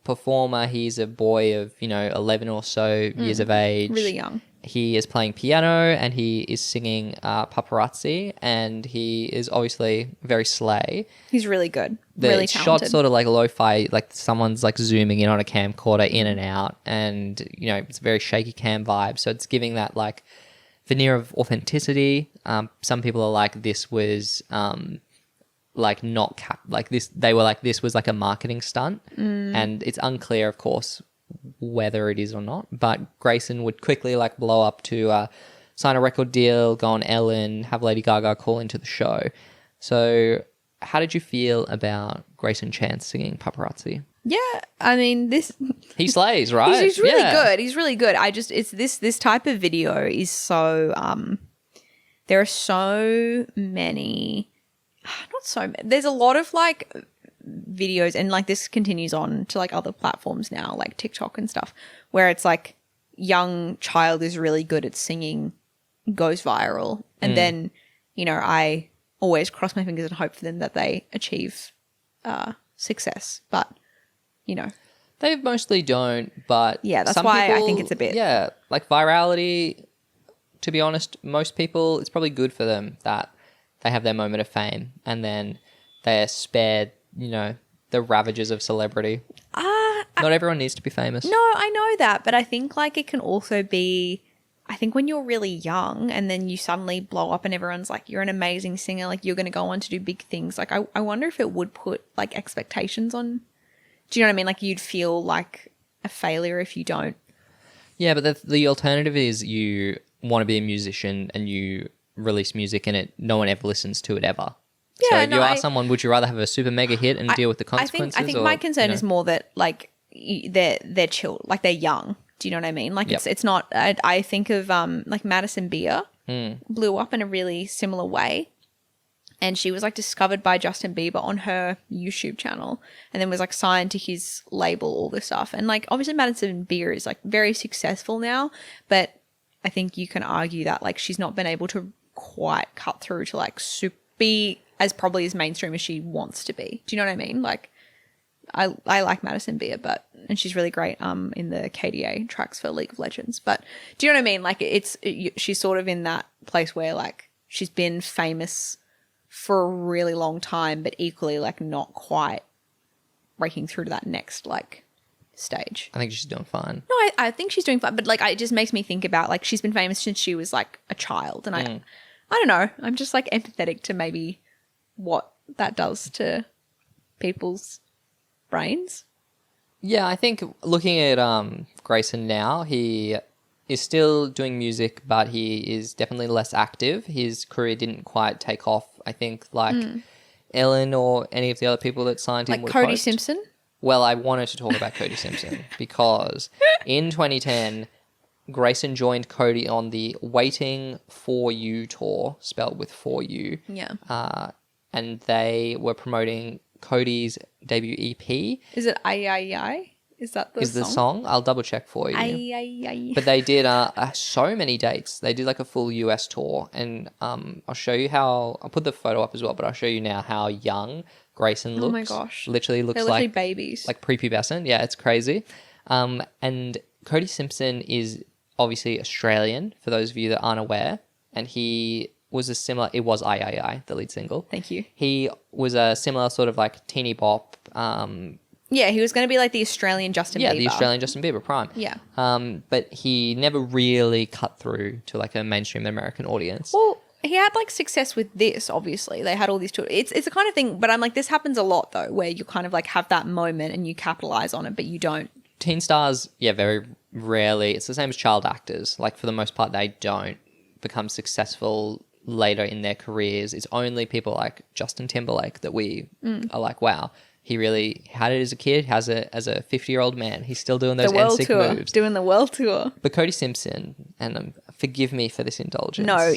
performer. He's a boy of, 11 or so years of age. Really young. He is playing piano and he is singing Paparazzi, and he is obviously very slay. He's really good. Really it's talented. shot sort of like lo-fi, like someone's like zooming in on a camcorder in and out, and it's a very shaky cam vibe. So it's giving that like veneer of authenticity. Some people are like, this was like not like this. They were like, this was like a marketing stunt, and it's unclear, of course, whether it is or not. But Greyson would quickly like blow up to sign a record deal, go on Ellen, have Lady Gaga call into the show. So how did you feel about Greyson Chance singing Paparazzi? Yeah, I mean he slays, right? He's really good. He's really good. It's this type of video is so there are so many, not so many. There's a lot of like videos, and like this continues on to like other platforms now, like TikTok and stuff, where it's like young child is really good at singing, goes viral, and then I always cross my fingers and hope for them that they achieve success, but they mostly don't. But yeah, that's some why people, I think it's a bit like virality. To be honest, most people, it's probably good for them that they have their moment of fame and then they're spared the the ravages of celebrity. Not everyone needs to be famous. No, I know that, but I think like it can also be, I think when you're really young and then you suddenly blow up and everyone's like, you're an amazing singer, like you're going to go on to do big things. Like I wonder if it would put like expectations on, do you know what I mean? Like you'd feel like a failure if you don't. Yeah, but the alternative is you want to be a musician and you release music and no one ever listens to it ever. Yeah, so if you ask someone, would you rather have a super mega hit and deal with the consequences? I think my concern is more that like they're chill, like they're young. Do you know what I mean? Like it's not. I think of like Madison Beer blew up in a really similar way, and she was like discovered by Justin Bieber on her YouTube channel, and then was like signed to his label, all this stuff, and like obviously Madison Beer is like very successful now, but I think you can argue that like she's not been able to quite cut through to like be as probably as mainstream as she wants to be. Do you know what I mean? Like I like Madison Beer, and she's really great in the KDA tracks for League of Legends. But do you know what I mean? Like she's sort of in that place where like she's been famous for a really long time, but equally like not quite breaking through to that next like stage. I think she's doing fine. No, I think she's doing fine, but like it just makes me think about like she's been famous since she was like a child, and I don't know. I'm just like empathetic to maybe what that does to people's brains. Yeah, I think looking at Greyson now, he is still doing music, but he is definitely less active. His career didn't quite take off, I think, like Ellen or any of the other people that signed him. Like Cody Simpson? Well, I wanted to talk about Cody Simpson because in 2010, Greyson joined Cody on the Waiting For You tour, spelled with 4U. Yeah. And they were promoting Cody's debut EP. Is it I? Is that the song? The song? I'll double check for you. I. But they did so many dates. They did like a full US tour, and I'll show you how. I'll put the photo up as well, but I'll show you now how young Greyson looks. Oh my gosh! Literally looks They're literally like babies, like prepubescent. Yeah, it's crazy. And Cody Simpson is obviously Australian. For those of you that aren't aware, and he was a similar. It was I, the lead single. Thank you. He was a similar sort of like teeny bop. Yeah, he was going to be like the Australian Justin Bieber. Yeah, the Australian Justin Bieber prime. Yeah. But he never really cut through to like a mainstream American audience. Well, he had like success with this, obviously. They had all these tours. It's the kind of thing, but I'm like, this happens a lot though, where you kind of like have that moment and you capitalize on it, but you don't. Teen stars, yeah, very rarely. It's the same as child actors. Like for the most part, they don't become successful later in their careers. It's only people like Justin Timberlake that we are like, wow, he really had it as a kid, as a 50-year-old man. He's still doing those NSYNC moves. Doing the world tour. But Cody Simpson, and forgive me for this indulgence. No,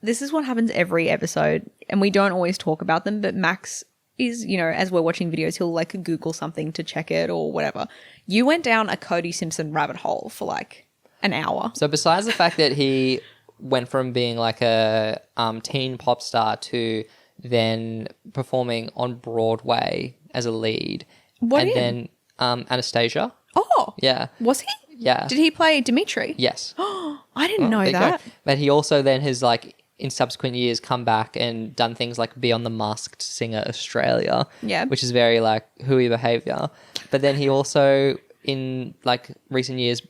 this is what happens every episode, and we don't always talk about them, but Max is, you know, as we're watching videos, he'll like Google something to check it or whatever. You went down a Cody Simpson rabbit hole for like an hour. So besides the fact that he went from being like a teen pop star to then performing on Broadway as a lead. Then Anastasia. Oh. Yeah. Was he? Yeah. Did he play Dimitri? Yes. I didn't know that. But he also then has like in subsequent years come back and done things like be on the Masked Singer Australia. Yeah. Which is very like hooey behavior. But then he also in like recent years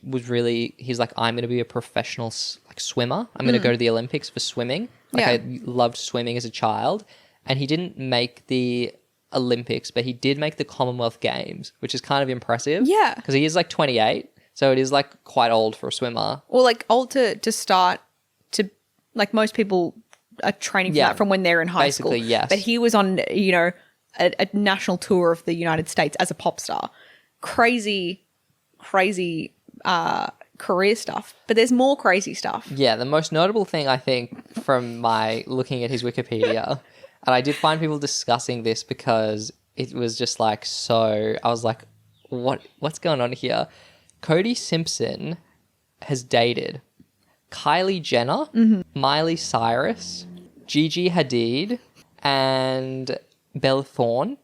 he's like, I'm going to be a professional like swimmer. I'm going to go to the Olympics for swimming. Like I loved swimming as a child, and he didn't make the Olympics, but he did make the Commonwealth Games, which is kind of impressive. Yeah. Because he is like 28, so it is like quite old for a swimmer. Or like old to start to, like most people are training for that from when they're in high school. Basically, yes. But he was on, you know, a national tour of the United States as a pop star. Crazy career stuff, but there's more crazy stuff. Yeah, the most notable thing I think from my looking at his Wikipedia, and I did find people discussing this because it was just like I was like, what's going on here? Cody Simpson has dated Kylie Jenner, Miley Cyrus, Gigi Hadid, and Belle Thorne.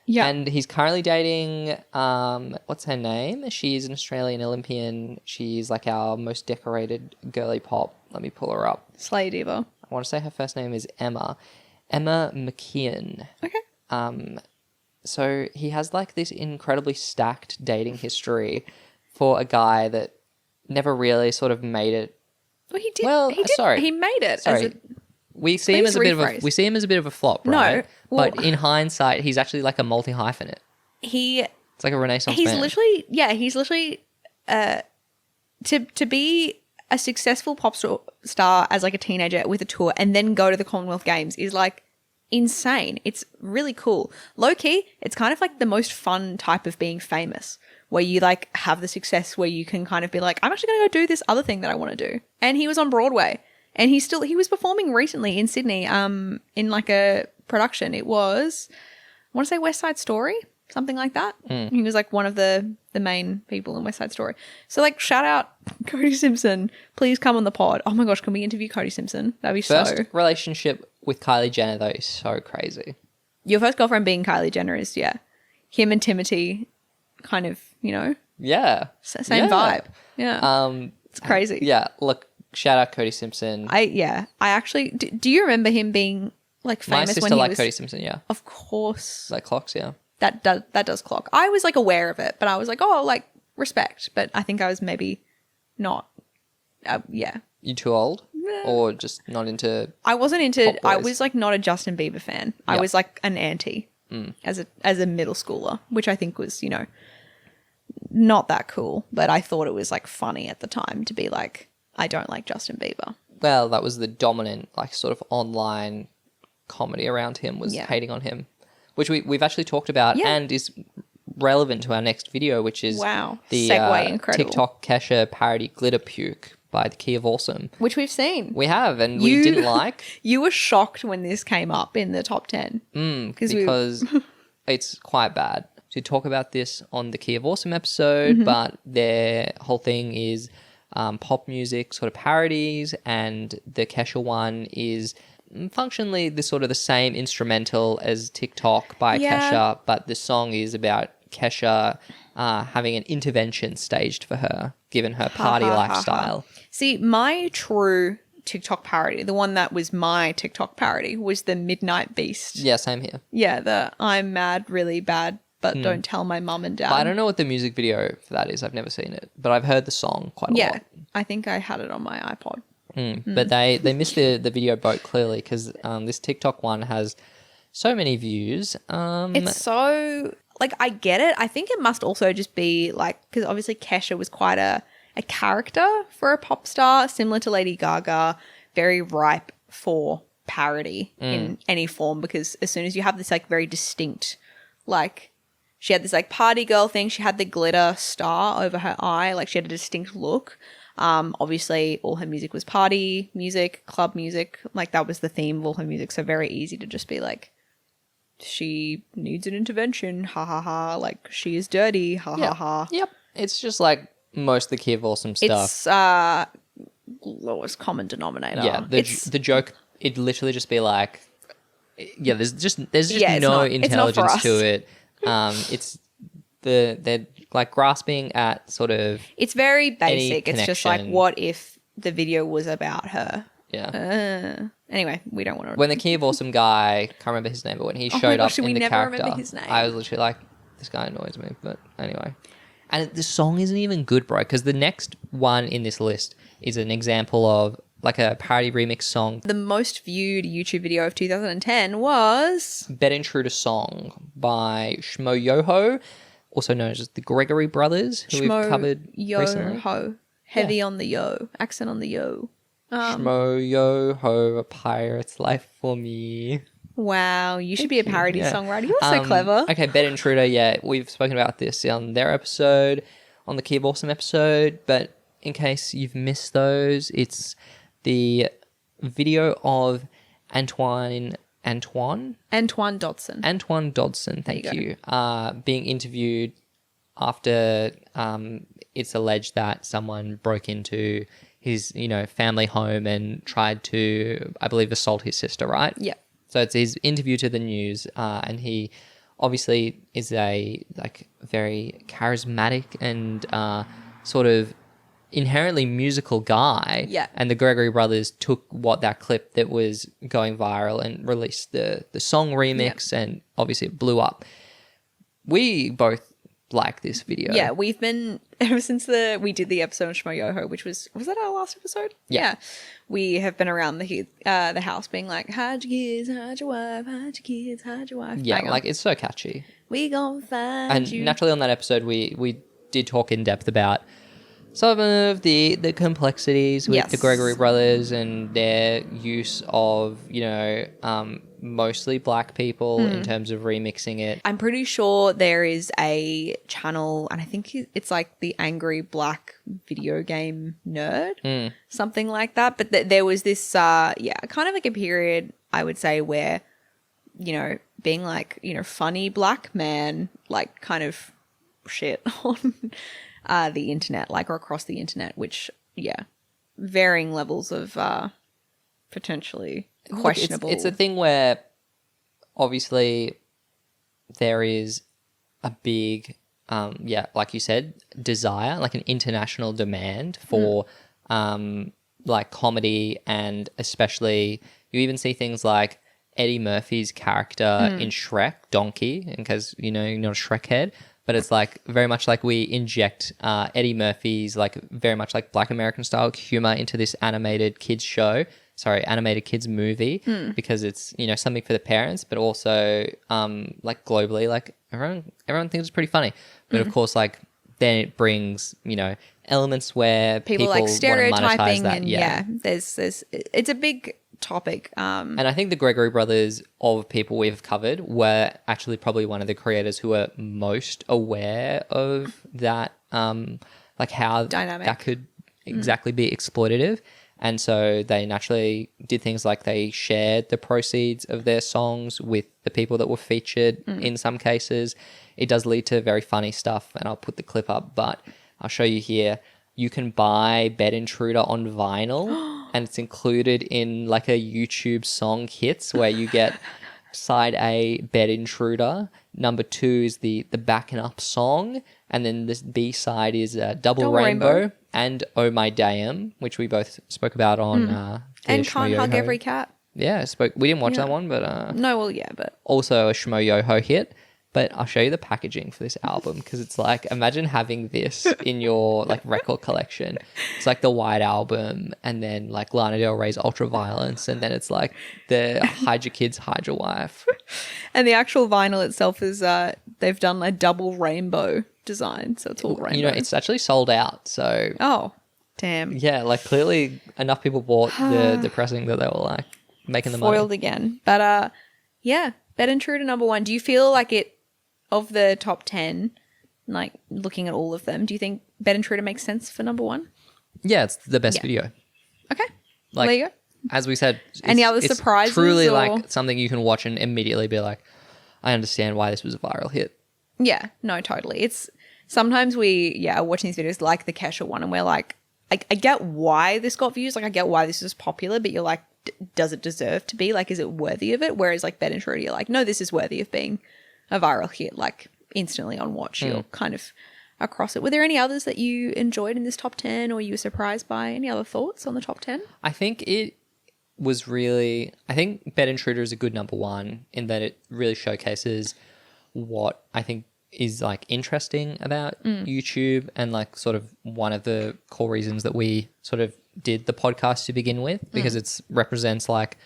Yeah. And he's currently dating, what's her name? She's an Australian Olympian. She's like our most decorated girly pop. Let me pull her up. Slay Diva. I want to say her first name is Emma. Emma McKeon. Okay. So he has like this incredibly stacked dating history for a guy that never really sort of made it. Well, he did. Well, he did. sorry. He made it. Sorry. We see him as Please a bit of a flop, No, right? well- but in hindsight, he's actually like a multi-hyphenate. It's like a Renaissance He's man. literally to be a successful pop star as like a teenager with a tour and then go to the Commonwealth Games is like insane. It's really cool. Low key, it's kind of like the most fun type of being famous, where you like have the success where you can kind of be like, I'm actually going to go do this other thing that I want to do. And he was on Broadway, and he was performing recently in Sydney in like a production. It was, I want to say West Side Story, something like that. He was like one of the main people in West Side Story. So like shout out Cody Simpson. Please come on the pod. Oh my gosh, can we interview Cody Simpson? That'd be First so. relationship with Kylie Jenner though is so crazy. Your first girlfriend being Kylie Jenner is, yeah. Him and Timothy kind of, you know, Yeah. same vibe. Yeah. It's crazy. Yeah. Look, shout out Cody Simpson. I actually, do you remember him being like My famous sister when he liked was, Cody Simpson. Yeah. of course, Like clocks. Yeah. that does clock. I was like aware of it, but I was like, oh, like respect. But I think I was maybe not, yeah. You too old, or just not into? I wasn't into. Pop I boys. was like not a Justin Bieber fan. I Yep. was like an auntie as a middle schooler, which I think was, you know, not that cool. But I thought it was like funny at the time to be like, I don't like Justin Bieber. Well, that was the dominant like sort of online comedy around him was Yeah. hating on him, which we've actually talked about Yeah. and is relevant to our next video, which is Wow. the Segue, incredible. TikTok Kesha parody Glitter Puke by the Key of Awesome. Which we've seen. We have, and we didn't like. You were shocked when this came up in the top 10. Because it's quite bad. To talk about this on the Key of Awesome episode, but their whole thing is pop music sort of parodies, and the Kesha one is functionally the sort of the same instrumental as TikTok by Yeah. Kesha, but the song is about Kesha having an intervention staged for her, given her party lifestyle. See, my true TikTok parody, the one that was my TikTok parody, was the Midnight Beast. Yeah, same here. Yeah, the I'm mad really bad, but don't tell my mum and dad. But I don't know what the music video for that is. I've never seen it, but I've heard the song quite a Yeah, lot. I think I had it on my iPod. But they missed the video boat clearly because this TikTok one has so many views. It's so, like, I get it. I think it must also just be, like, because obviously Kesha was quite a character for a pop star, similar to Lady Gaga, very ripe for parody in any form, because as soon as you have this, like, very distinct, like, she had this, like, party girl thing. She had the glitter star over her eye. Like, she had a distinct look. Obviously, all her music was party music, club music. Like, that was the theme of all her music. So very easy to just be like, she needs an intervention. Ha ha ha. Like, she is dirty. Ha ha ha. Yep. It's just like most of the Key of Awesome stuff. It's lowest common denominator. Yeah. The joke, it'd literally just be like, yeah, there's just Yeah, it's no not- it's not for intelligence us. to it. It's they're like grasping at sort of It's very basic. It's just like, connection. what if the video was about her? yeah. Anyway, we don't want to. When the Key of Awesome guy, can't remember his name, but when he my showed gosh, up we in the never character, remember his name. I was literally like, this guy annoys me. But anyway, and the song isn't even good, bro. Because the next one in this list is an example of like a parody remix song. The most viewed YouTube video of 2010 was Bet Intruder song by Schmoyoho, also known as the Gregory Brothers, who we've covered recently. Schmoyoho. Heavy on the yo. Accent on the yo. Schmoyoho, a pirate's life for me. Wow, you should be a parody Yeah. songwriter. You're so clever. Okay, Bet Intruder, yeah, we've spoken about this on their episode, on the Key of Awesome episode, but in case you've missed those, it's the video of Antoine Dodson, thank There you you, being interviewed after it's alleged that someone broke into his, family home and tried to, I believe, assault his sister, right? Yeah. So it's his interview to the news, and he obviously is a very charismatic and sort of inherently musical guy. Yeah. And the Gregory Brothers took that clip that was going viral and released the song remix, and obviously it blew up. we both like this video. Yeah, we've been ever since we did the episode on Schmoyoho, which was that our last episode? Yeah. We have been around the house being like, hide your kids, hide your wife, hide your kids, hide your wife. Yeah, Bang on. like it's so catchy. We gonna find And you. naturally on that episode we did talk in depth about some of the complexities with the Yes. Gregory brothers and their use of, mostly black people in terms of remixing it. I'm pretty sure there is a channel, and I think it's like the Angry Black Video Game Nerd, something like that. But there was this, kind of like a period, I would say, where, being like, funny black man, like kind of shit on the internet, like, or across the internet, which, varying levels of potentially questionable. It's a thing where obviously there is a big, like you said, desire, like an international demand for like comedy, and especially you even see things like Eddie Murphy's character in Shrek, Donkey, because you're not a Shrek head, but it's like very much like we inject Eddie Murphy's like very much like Black American style humor into this animated kids movie because it's something for the parents, but also like globally, like everyone thinks it's pretty funny, but of course like then it brings elements where people like wanna stereotyping monetize that. and there's it's a big topic. And I think the Gregory brothers, of people we've covered, were actually probably one of the creators who are most aware of that, like how Dynamic. that could exactly be exploitative. And so they naturally did things like they shared the proceeds of their songs with the people that were featured in some cases. It does lead to very funny stuff, and I'll put the clip up, but I'll show you here. You can buy Bed Intruder on vinyl, and it's included in like a YouTube song hits where you get side A, Bed Intruder. Number 2 is the backing up song, and then this B side is Double Rainbow and Oh My Damn, which we both spoke about on the And Can't Hug Schmoyoho. Every Cat. Yeah, we didn't watch that one, but No, well, yeah, but also a Schmoyoho hit. But I'll show you the packaging for this album, because it's like, imagine having this in your like record collection. It's like the White Album, and then like Lana Del Rey's Ultraviolence, and then it's like the Hide Your Kids, Hide Your Wife. and the actual vinyl itself is they've done a double rainbow design, so it's all rainbow. It's actually sold out. So oh, damn, yeah, like clearly enough people bought the pressing that they were like making the foiled money. again. But Bed Intruder number 1. Do you feel like it, of the top 10, like looking at all of them, do you think Bed Intruder makes sense for number 1? Yeah, it's the best video. Okay, Like, there you go. as we said, Any other it's surprises truly or- like something you can watch and immediately be like, I understand why this was a viral hit. Yeah, no, totally. It's sometimes we are watching these videos like the Kesha one, and we're like, I get why this got views, like I get why this is popular, but you're like, does it deserve to be? Like, is it worthy of it? Whereas like Bed Intruder, you're like, no, this is worthy of being a viral hit, like instantly on watch. You're kind of across it. Were there any others that you enjoyed in this top 10, or you were surprised by? Any other thoughts on the top 10? I think it was really, I think Bed Intruder is a good number 1 in that it really showcases what I think is like interesting about YouTube, and like sort of one of the core reasons that we sort of did the podcast to begin with, because it's represents like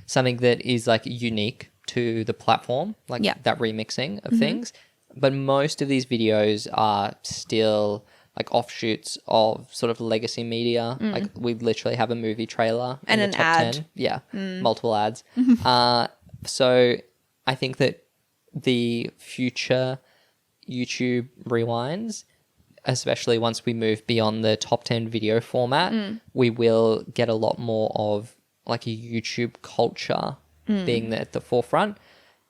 something that is like unique to the platform, like that remixing of things. But most of these videos are still like offshoots of sort of legacy media. Like we literally have a movie trailer And in an the top ad. 10. Yeah, multiple ads. So I think that the future YouTube rewinds, especially once we move beyond the top 10 video format, we will get a lot more of like a YouTube culture being at the forefront.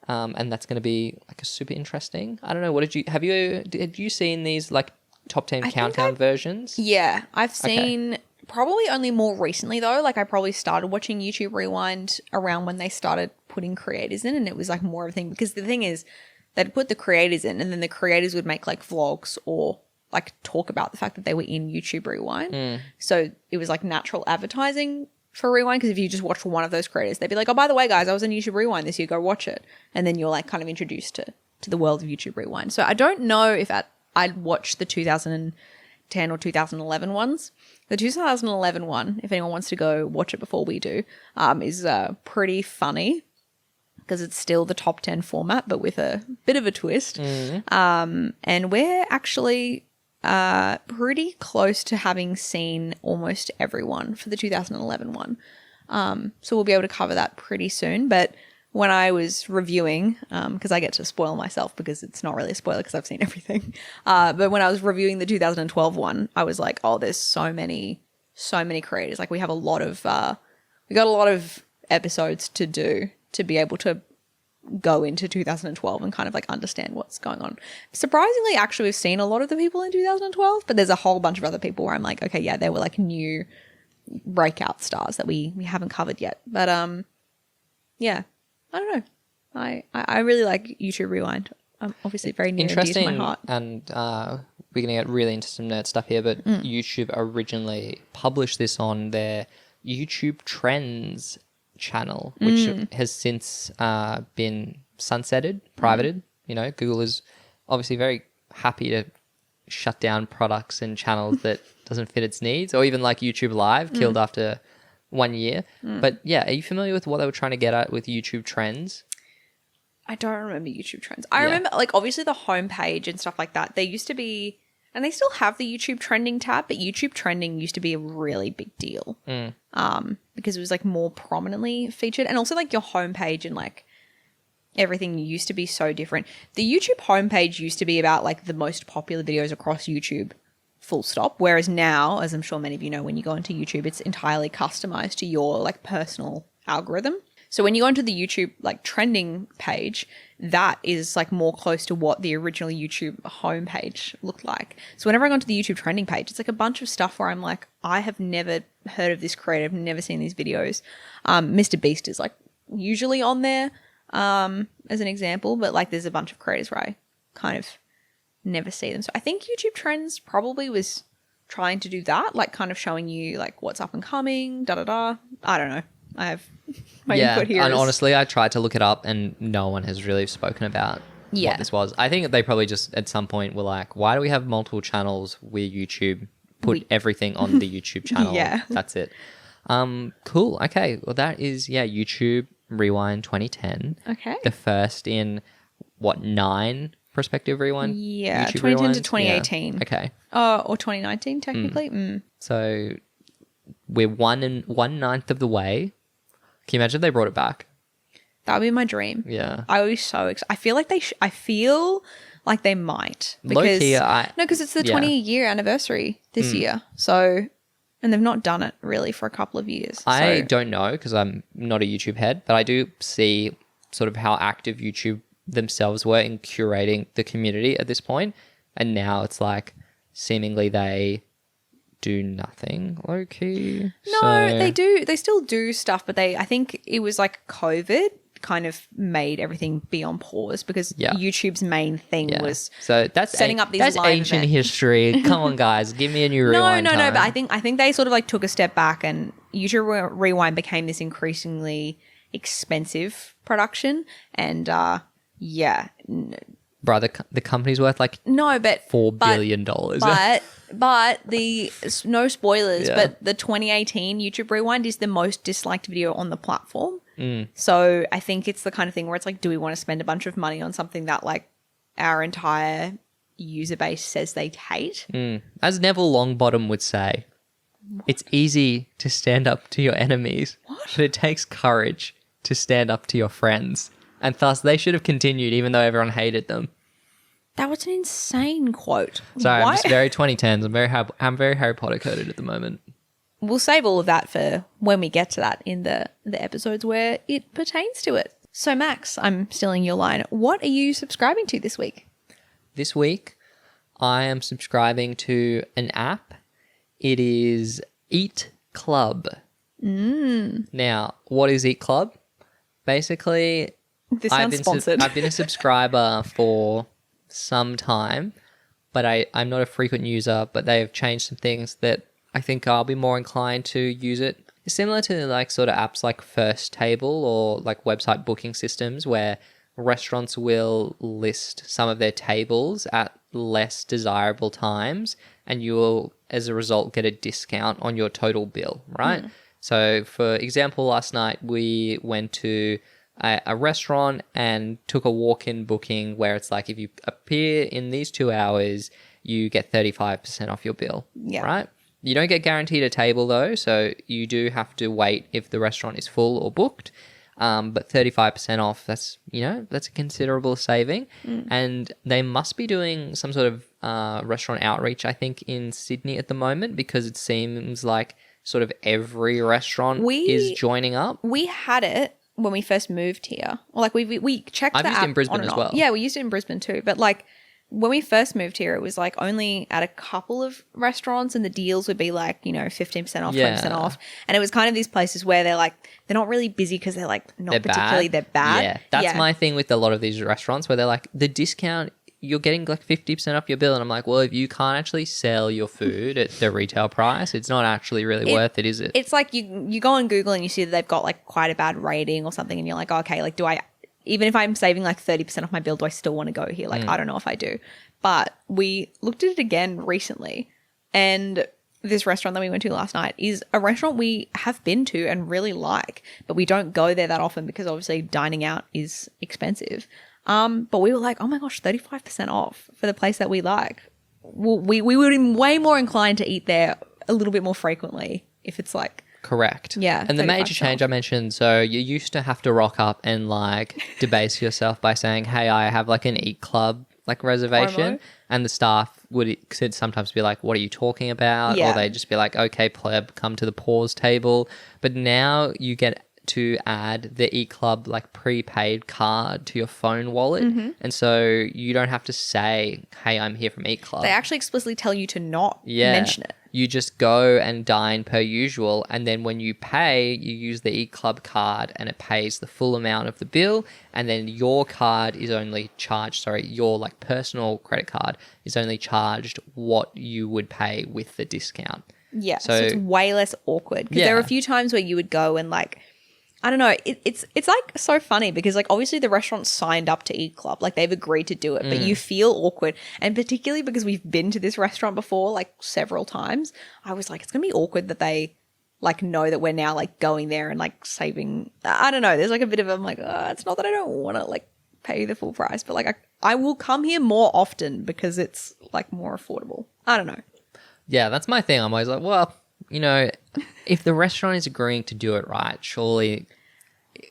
And that's going to be like a super interesting. I don't know. Did you seen these like top 10 countdown versions? Yeah, I've seen probably only more recently though. Like I probably started watching YouTube Rewind around when they started putting creators in, and it was like more of a thing, because the thing is they'd put the creators in, and then the creators would make like vlogs or like talk about the fact that they were in YouTube Rewind. So it was like natural advertising for Rewind, because if you just watch one of those creators, they'd be like, oh, by the way, guys, I was in YouTube Rewind this year, go watch it. And then you're like kind of introduced to to the world of YouTube Rewind. So I don't know if I'd watched the 2010 or 2011 ones. The 2011 one, if anyone wants to go watch it before we do, is pretty funny because it's still the top 10 format, but with a bit of a twist. And we're actually pretty close to having seen almost everyone for the 2011 one. So we'll be able to cover that pretty soon. But when I was reviewing, because I get to spoil myself because it's not really a spoiler because I've seen everything. But when I was reviewing the 2012 one, I was like, oh, there's so many creators. Like we got a lot of episodes to do to be able to go into 2012 and kind of like understand what's going on. Surprisingly, actually, we've seen a lot of the people in 2012, but there's a whole bunch of other people where I'm like, okay, yeah, they were like new breakout stars that we haven't covered yet. But yeah, I don't know. I really like YouTube Rewind. Obviously very near and dear to my heart. And we're going to get really into some nerd stuff here, but YouTube originally published this on their YouTube Trends channel, which has since been sunsetted, privated. You know, Google is obviously very happy to shut down products and channels that doesn't fit its needs, or even like YouTube Live killed after 1 year. But yeah, are you familiar with what they were trying to get at with YouTube Trends? I don't remember YouTube Trends. I remember like obviously the homepage and stuff like that. There used to be, and they still have the YouTube Trending tab, but YouTube Trending used to be a really big deal. Because it was like more prominently featured, and also like your homepage and like everything used to be so different. The YouTube homepage used to be about like the most popular videos across YouTube, full stop. Whereas now, as I'm sure many of you know, when you go into YouTube, it's entirely customized to your like personal algorithm. So when you go into the YouTube like trending page, that is like more close to what the original YouTube homepage looked like. So whenever I go into the YouTube trending page, it's like a bunch of stuff where I'm like, I have never heard of this creator, I've never seen these videos. Mr. Beast is like usually on there as an example, but like there's a bunch of creators where I kind of never see them. So I think YouTube Trends probably was trying to do that, like kind of showing you like what's up and coming, I don't know. I have my input here. And honestly, I tried to look it up and no one has really spoken about what this was. I think they probably just at some point were like, why do we have multiple channels? We're YouTube. Put everything on the YouTube channel. That's it. Cool. Okay. Well, that is, YouTube Rewind 2010. Okay. The first in, 9 prospective Rewind? Yeah, YouTube 2010 Rewinds? to 2018. Yeah. Okay. Or 2019, technically. So we're 1/9 of the way. Can you imagine if they brought it back? That would be my dream. Yeah. I was so excited. I feel like I feel like they might. Because, low-key, because it's the 20-year anniversary this year. So, and they've not done it really for a couple of years. I don't know because I'm not a YouTube head, but I do see sort of how active YouTube themselves were in curating the community at this point. And now it's like seemingly they do nothing low-key. No, they do. They still do stuff, but I think it was like COVID kind of made everything be on pause because YouTube's main thing was that's setting up these that's live ancient events. History. Come on, guys, give me a new rewind. No, time. but I think they sort of like took a step back and YouTube Rewind became this increasingly expensive production and Bro, the company's worth like $4 billion. But the no spoilers, but the 2018 YouTube Rewind is the most disliked video on the platform. So I think it's the kind of thing where it's like, do we want to spend a bunch of money on something that like our entire user base says they hate? As Neville Longbottom would say, it's easy to stand up to your enemies, but it takes courage to stand up to your friends. And thus they should have continued even though everyone hated them. That was an insane quote. Sorry, I'm just very 2010s. I'm very Harry Potter coded at the moment. We'll save all of that for when we get to that in the episodes where it pertains to it. So Max, I'm stealing your line. What are you subscribing to this week? This week, I am subscribing to an app. It is Eat Club. Now, what is Eat Club? Basically, this sounds sponsored. I've been a subscriber for some time, but I'm not a frequent user, but they have changed some things that I think I'll be more inclined to use it. It's similar to like sort of apps like First Table or like website booking systems where restaurants will list some of their tables at less desirable times, and you will, as a result, get a discount on your total bill, right? So, for example, last night we went to a restaurant and took a walk-in booking where it's like, if you appear in these 2 hours, you get 35% off your bill, right? You don't get guaranteed a table though, so you do have to wait if the restaurant is full or booked. But 35% off, that's a considerable saving. And they must be doing some sort of restaurant outreach, I think, in Sydney at the moment, because it seems like sort of every restaurant is joining up. We had it when we first moved here. Like we checked I've the used app it in Brisbane as well. Yeah, we used it in Brisbane too. But like when we first moved here, it was like only at a couple of restaurants, and the deals would be like, 15% off, 20% off. And it was kind of these places where they're not really busy because they're like they're bad. Yeah, that's my thing with a lot of these restaurants where they're like, the discount, you're getting like 50% off your bill. And I'm like, well, if you can't actually sell your food at the retail price, it's not actually really worth it, is it? It's like you go on Google and you see that they've got like quite a bad rating or something, and you're like, okay, like even if I'm saving like 30% off my bill, do I still want to go here? Like, I don't know if I do. But we looked at it again recently, and this restaurant that we went to last night is a restaurant we have been to and really like, but we don't go there that often because obviously dining out is expensive. But we were like, oh my gosh, 35% off for the place that we like. We would be way more inclined to eat there a little bit more frequently if it's like... Correct. Yeah. And the major change I mentioned, so you used to have to rock up and like debase yourself by saying, hey, I have like an Eat Club like reservation. Promo. And the staff could sometimes be like, what are you talking about? Yeah. Or they'd just be like, okay, pleb, come to the pause table. But now you get to add the Eat Club like prepaid card to your phone wallet. And so you don't have to say, hey, I'm here from Eat Club. They actually explicitly tell you to not mention it. You just go and dine per usual, and then when you pay, you use the Eat Club card and it pays the full amount of the bill, and then your card is only charged, your like personal credit card is only charged what you would pay with the discount. Yeah, so it's way less awkward. Because there are a few times where you would go and like, I don't know, it's like so funny because like obviously the restaurant signed up to Eat Club, like they've agreed to do it, but you feel awkward. And particularly because we've been to this restaurant before like several times, I was like, it's going to be awkward that they like know that we're now like going there and like saving, I don't know, there's like a bit of I'm like, it's not that I don't want to like pay the full price, but like I will come here more often because it's like more affordable. I don't know. Yeah, that's my thing. I'm always like, well, if the restaurant is agreeing to do it right, surely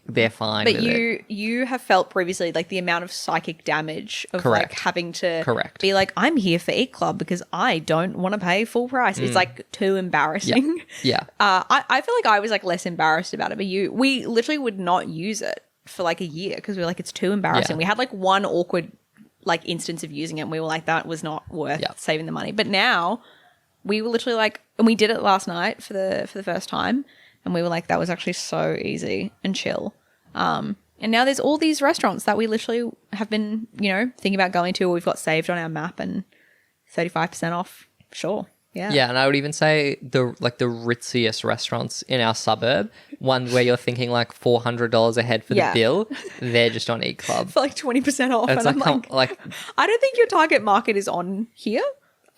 they're fine with it. But you have felt previously like the amount of psychic damage of like having to be like, I'm here for Eat Club because I don't want to pay full price. It's like too embarrassing. Yeah. I feel like I was like less embarrassed about it, but we literally would not use it for like a year because we were like, it's too embarrassing. We had like one awkward like instance of using it and we were like, that was not worth saving the money. But now we were literally like, and we did it last night for the first time, and we were like, that was actually so easy and chill. And now there's all these restaurants that we literally have been, thinking about going to, or we've got saved on our map, and 35% off. Sure. Yeah. Yeah, and I would even say the ritziest restaurants in our suburb, one where you're thinking like $400 a head for the bill, they're just on Eat Club. For like 20% off. It's and I'm like, I don't think your target market is on here.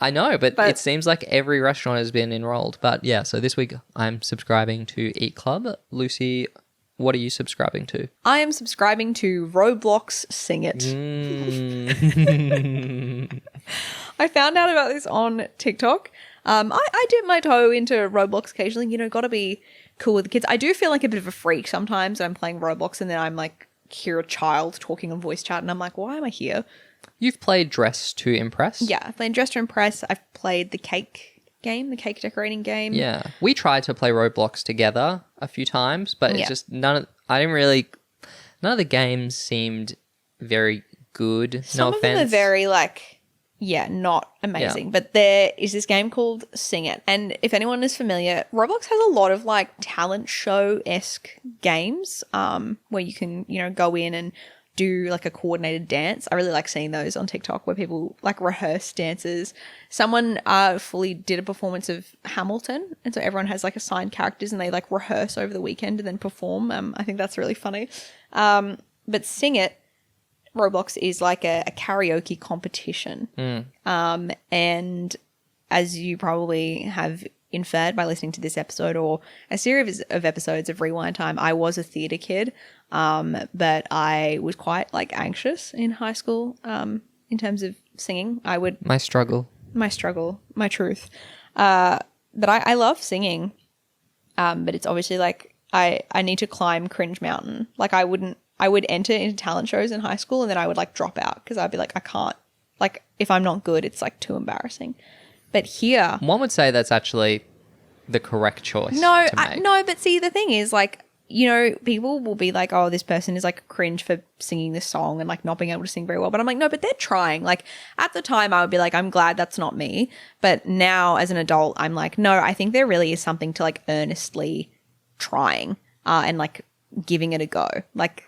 I know, but it seems like every restaurant has been enrolled. But yeah, so this week I'm subscribing to Eat Club. Lucy, what are you subscribing to? I am subscribing to Roblox Sing It. I found out about this on TikTok. I dip my toe into Roblox occasionally. Got to be cool with the kids. I do feel like a bit of a freak sometimes when I'm playing Roblox and then I'm like, hear a child talking on voice chat and I'm like, why am I here? You've played Dress to Impress? Yeah, I've played Dress to Impress. I've played the cake game, the cake decorating game. Yeah. We tried to play Roblox together a few times, but it's just none of the games seemed very good. Some of them are very not amazing. Yeah. But there is this game called Sing It. And if anyone is familiar, Roblox has a lot of like talent show-esque games where you can, go in and do like a coordinated dance. I really like seeing those on TikTok where people like rehearse dances. Someone fully did a performance of Hamilton, and so everyone has like assigned characters and they like rehearse over the weekend and then perform. I think that's really funny. But Sing It Roblox is like a karaoke competition. And as you probably have inferred by listening to this episode or a series of episodes of Rewind Time, I was a theatre kid, but I was quite like anxious in high school in terms of singing. My struggle, my truth. But I love singing, but it's obviously like I need to climb cringe mountain. Like I would enter into talent shows in high school and then I would like drop out because I'd be like, I can't. Like if I'm not good, it's like too embarrassing. But here, one would say that's actually the correct choice. No, to make. no. But see, the thing is, like, you know, people will be like, "Oh, this person is like cringe for singing this song and like not being able to sing very well." But I'm like, no, but they're trying. Like at the time, I would be like, I'm glad that's not me. But now, as an adult, I'm like, no, I think there really is something to like earnestly trying and like giving it a go. Like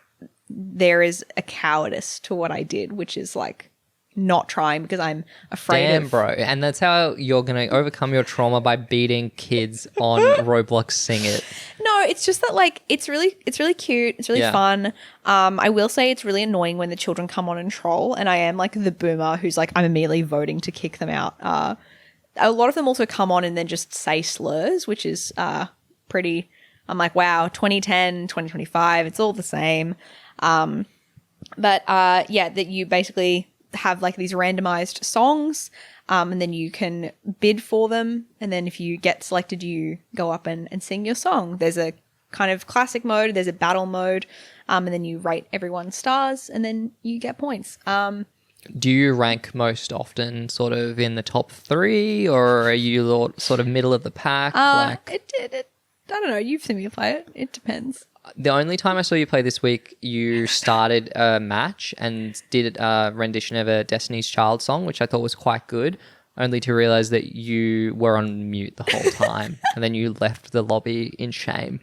there is a cowardice to what I did, which is like not trying because I'm afraid Damn, bro. And that's how you're going to overcome your trauma, by beating kids on Roblox Sing It. No, it's just that like it's really cute. It's really fun. I will say it's really annoying when the children come on and troll, and I am like the boomer who's like I'm immediately voting to kick them out. A lot of them also come on and then just say slurs, which is pretty. I'm like, wow, 2010, 2025, it's all the same. But that you basically have like these randomized songs, and then you can bid for them, and then if you get selected you go up and sing your song. There's a kind of classic mode, there's a battle mode, and then you rate everyone's stars and then you get points. Do you rank most often sort of in the top 3, or are you sort of middle of the pack? I don't know, you've seen me play it. It depends. The only time I saw you play this week, you started a match and did a rendition of a Destiny's Child song, which I thought was quite good, only to realize that you were on mute the whole time and then you left the lobby in shame.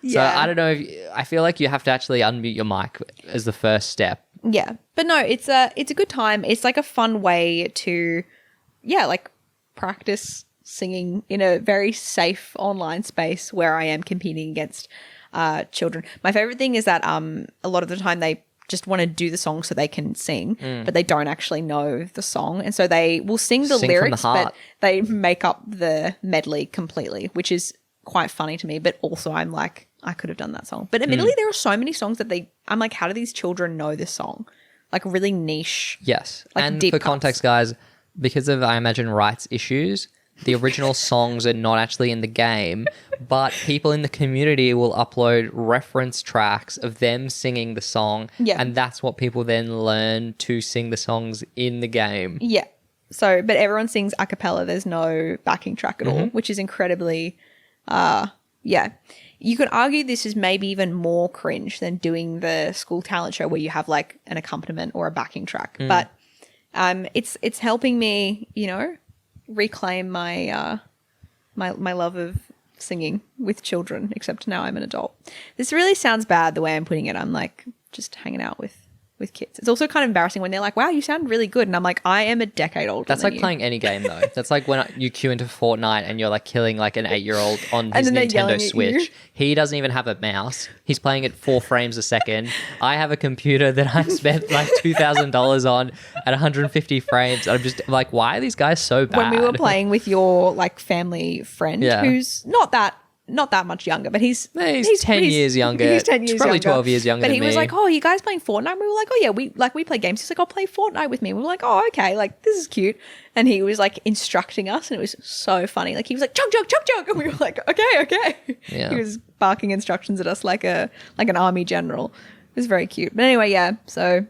Yeah. So I don't know, I feel like you have to actually unmute your mic as the first step. Yeah. But no, it's a good time. It's like a fun way to, like practice singing in a very safe online space where I am competing against children. My favorite thing is that a lot of the time they just want to do the song so they can sing, but they don't actually know the song, and so they will sing the lyrics, but they make up the medley completely, which is quite funny to me. But also, I'm like, I could have done that song. But admittedly, there are so many songs that I'm like, how do these children know this song? Like really niche. Yes, like and deep for cuts. context, guys, because of I imagine rights issues, the original songs are not actually in the game, but people in the community will upload reference tracks of them singing the song, and that's what people then learn to sing the songs in the game. Yeah. So, but everyone sings a cappella. There's no backing track at all, which is incredibly, You could argue this is maybe even more cringe than doing the school talent show where you have like an accompaniment or a backing track. But it's helping me, reclaim my my love of singing with children, except now I'm an adult. This really sounds bad the way I'm putting it. I'm like just hanging out with kids. It's also kind of embarrassing when they're like, wow, you sound really good, and I'm like, I am a decade older That's than like you. playing any game though. That's like when you queue into Fortnite and you're like killing like an 8-year-old on his Nintendo Switch. He doesn't even have a mouse. He's playing at 4 frames a second. I have a computer that I spent like $2,000 on at 150 frames. I'm just like, why are these guys so bad? When we were playing with your like family friend who's not that much younger, but he's 10 years younger. He's 10 years younger. Probably 12 years younger than me. But he was like, oh, you guys playing Fortnite? We were like, oh yeah, we play games. He's like, oh, play Fortnite with me. We were like, oh, okay, like this is cute. And he was like instructing us, and it was so funny. Like he was like, chug, chug, chug, chug. And we were like, okay. Yeah. He was barking instructions at us like an army general. It was very cute. But anyway, so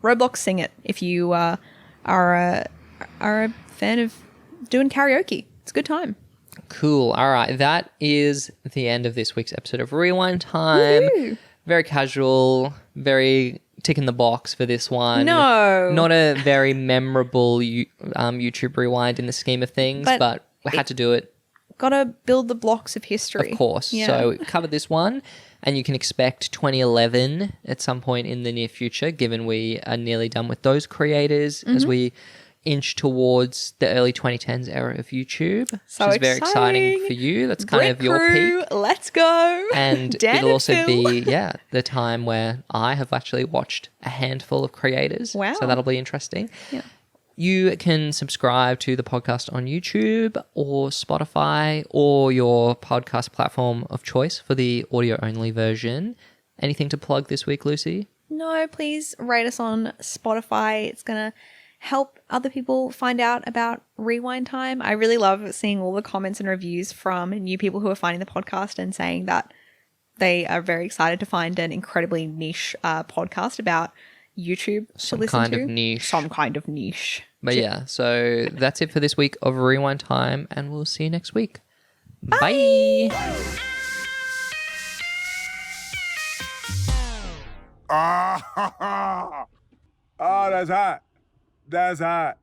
Roblox Sing It if you are a fan of doing karaoke. It's a good time. Cool. All right. That is the end of this week's episode of Rewind Time. Woo-hoo. Very casual, very tick in the box for this one. No. Not a very memorable YouTube rewind in the scheme of things, but we had to do it. Got to build the blocks of history. Of course. Yeah. So we covered this one, and you can expect 2011 at some point in the near future, given we are nearly done with those creators as we inch towards the early 2010s era of YouTube, So which is very exciting exciting. for you. That's kind Brick of your Crew, peak. let's go. And Dan it'll also Phil. be, the time where I have actually watched a handful of creators. Wow. So that'll be interesting. Yeah. You can subscribe to the podcast on YouTube or Spotify or your podcast platform of choice for the audio-only version. Anything to plug this week, Lucy? No, please rate us on Spotify. It's going to help other people find out about Rewind Time. I really love seeing all the comments and reviews from new people who are finding the podcast and saying that they are very excited to find an incredibly niche podcast about YouTube Some to listen kind to. of niche. Some kind of niche. But yeah, so that's it for this week of Rewind Time, and we'll see you next week. Bye. Ah, oh, that's hot. That's hot.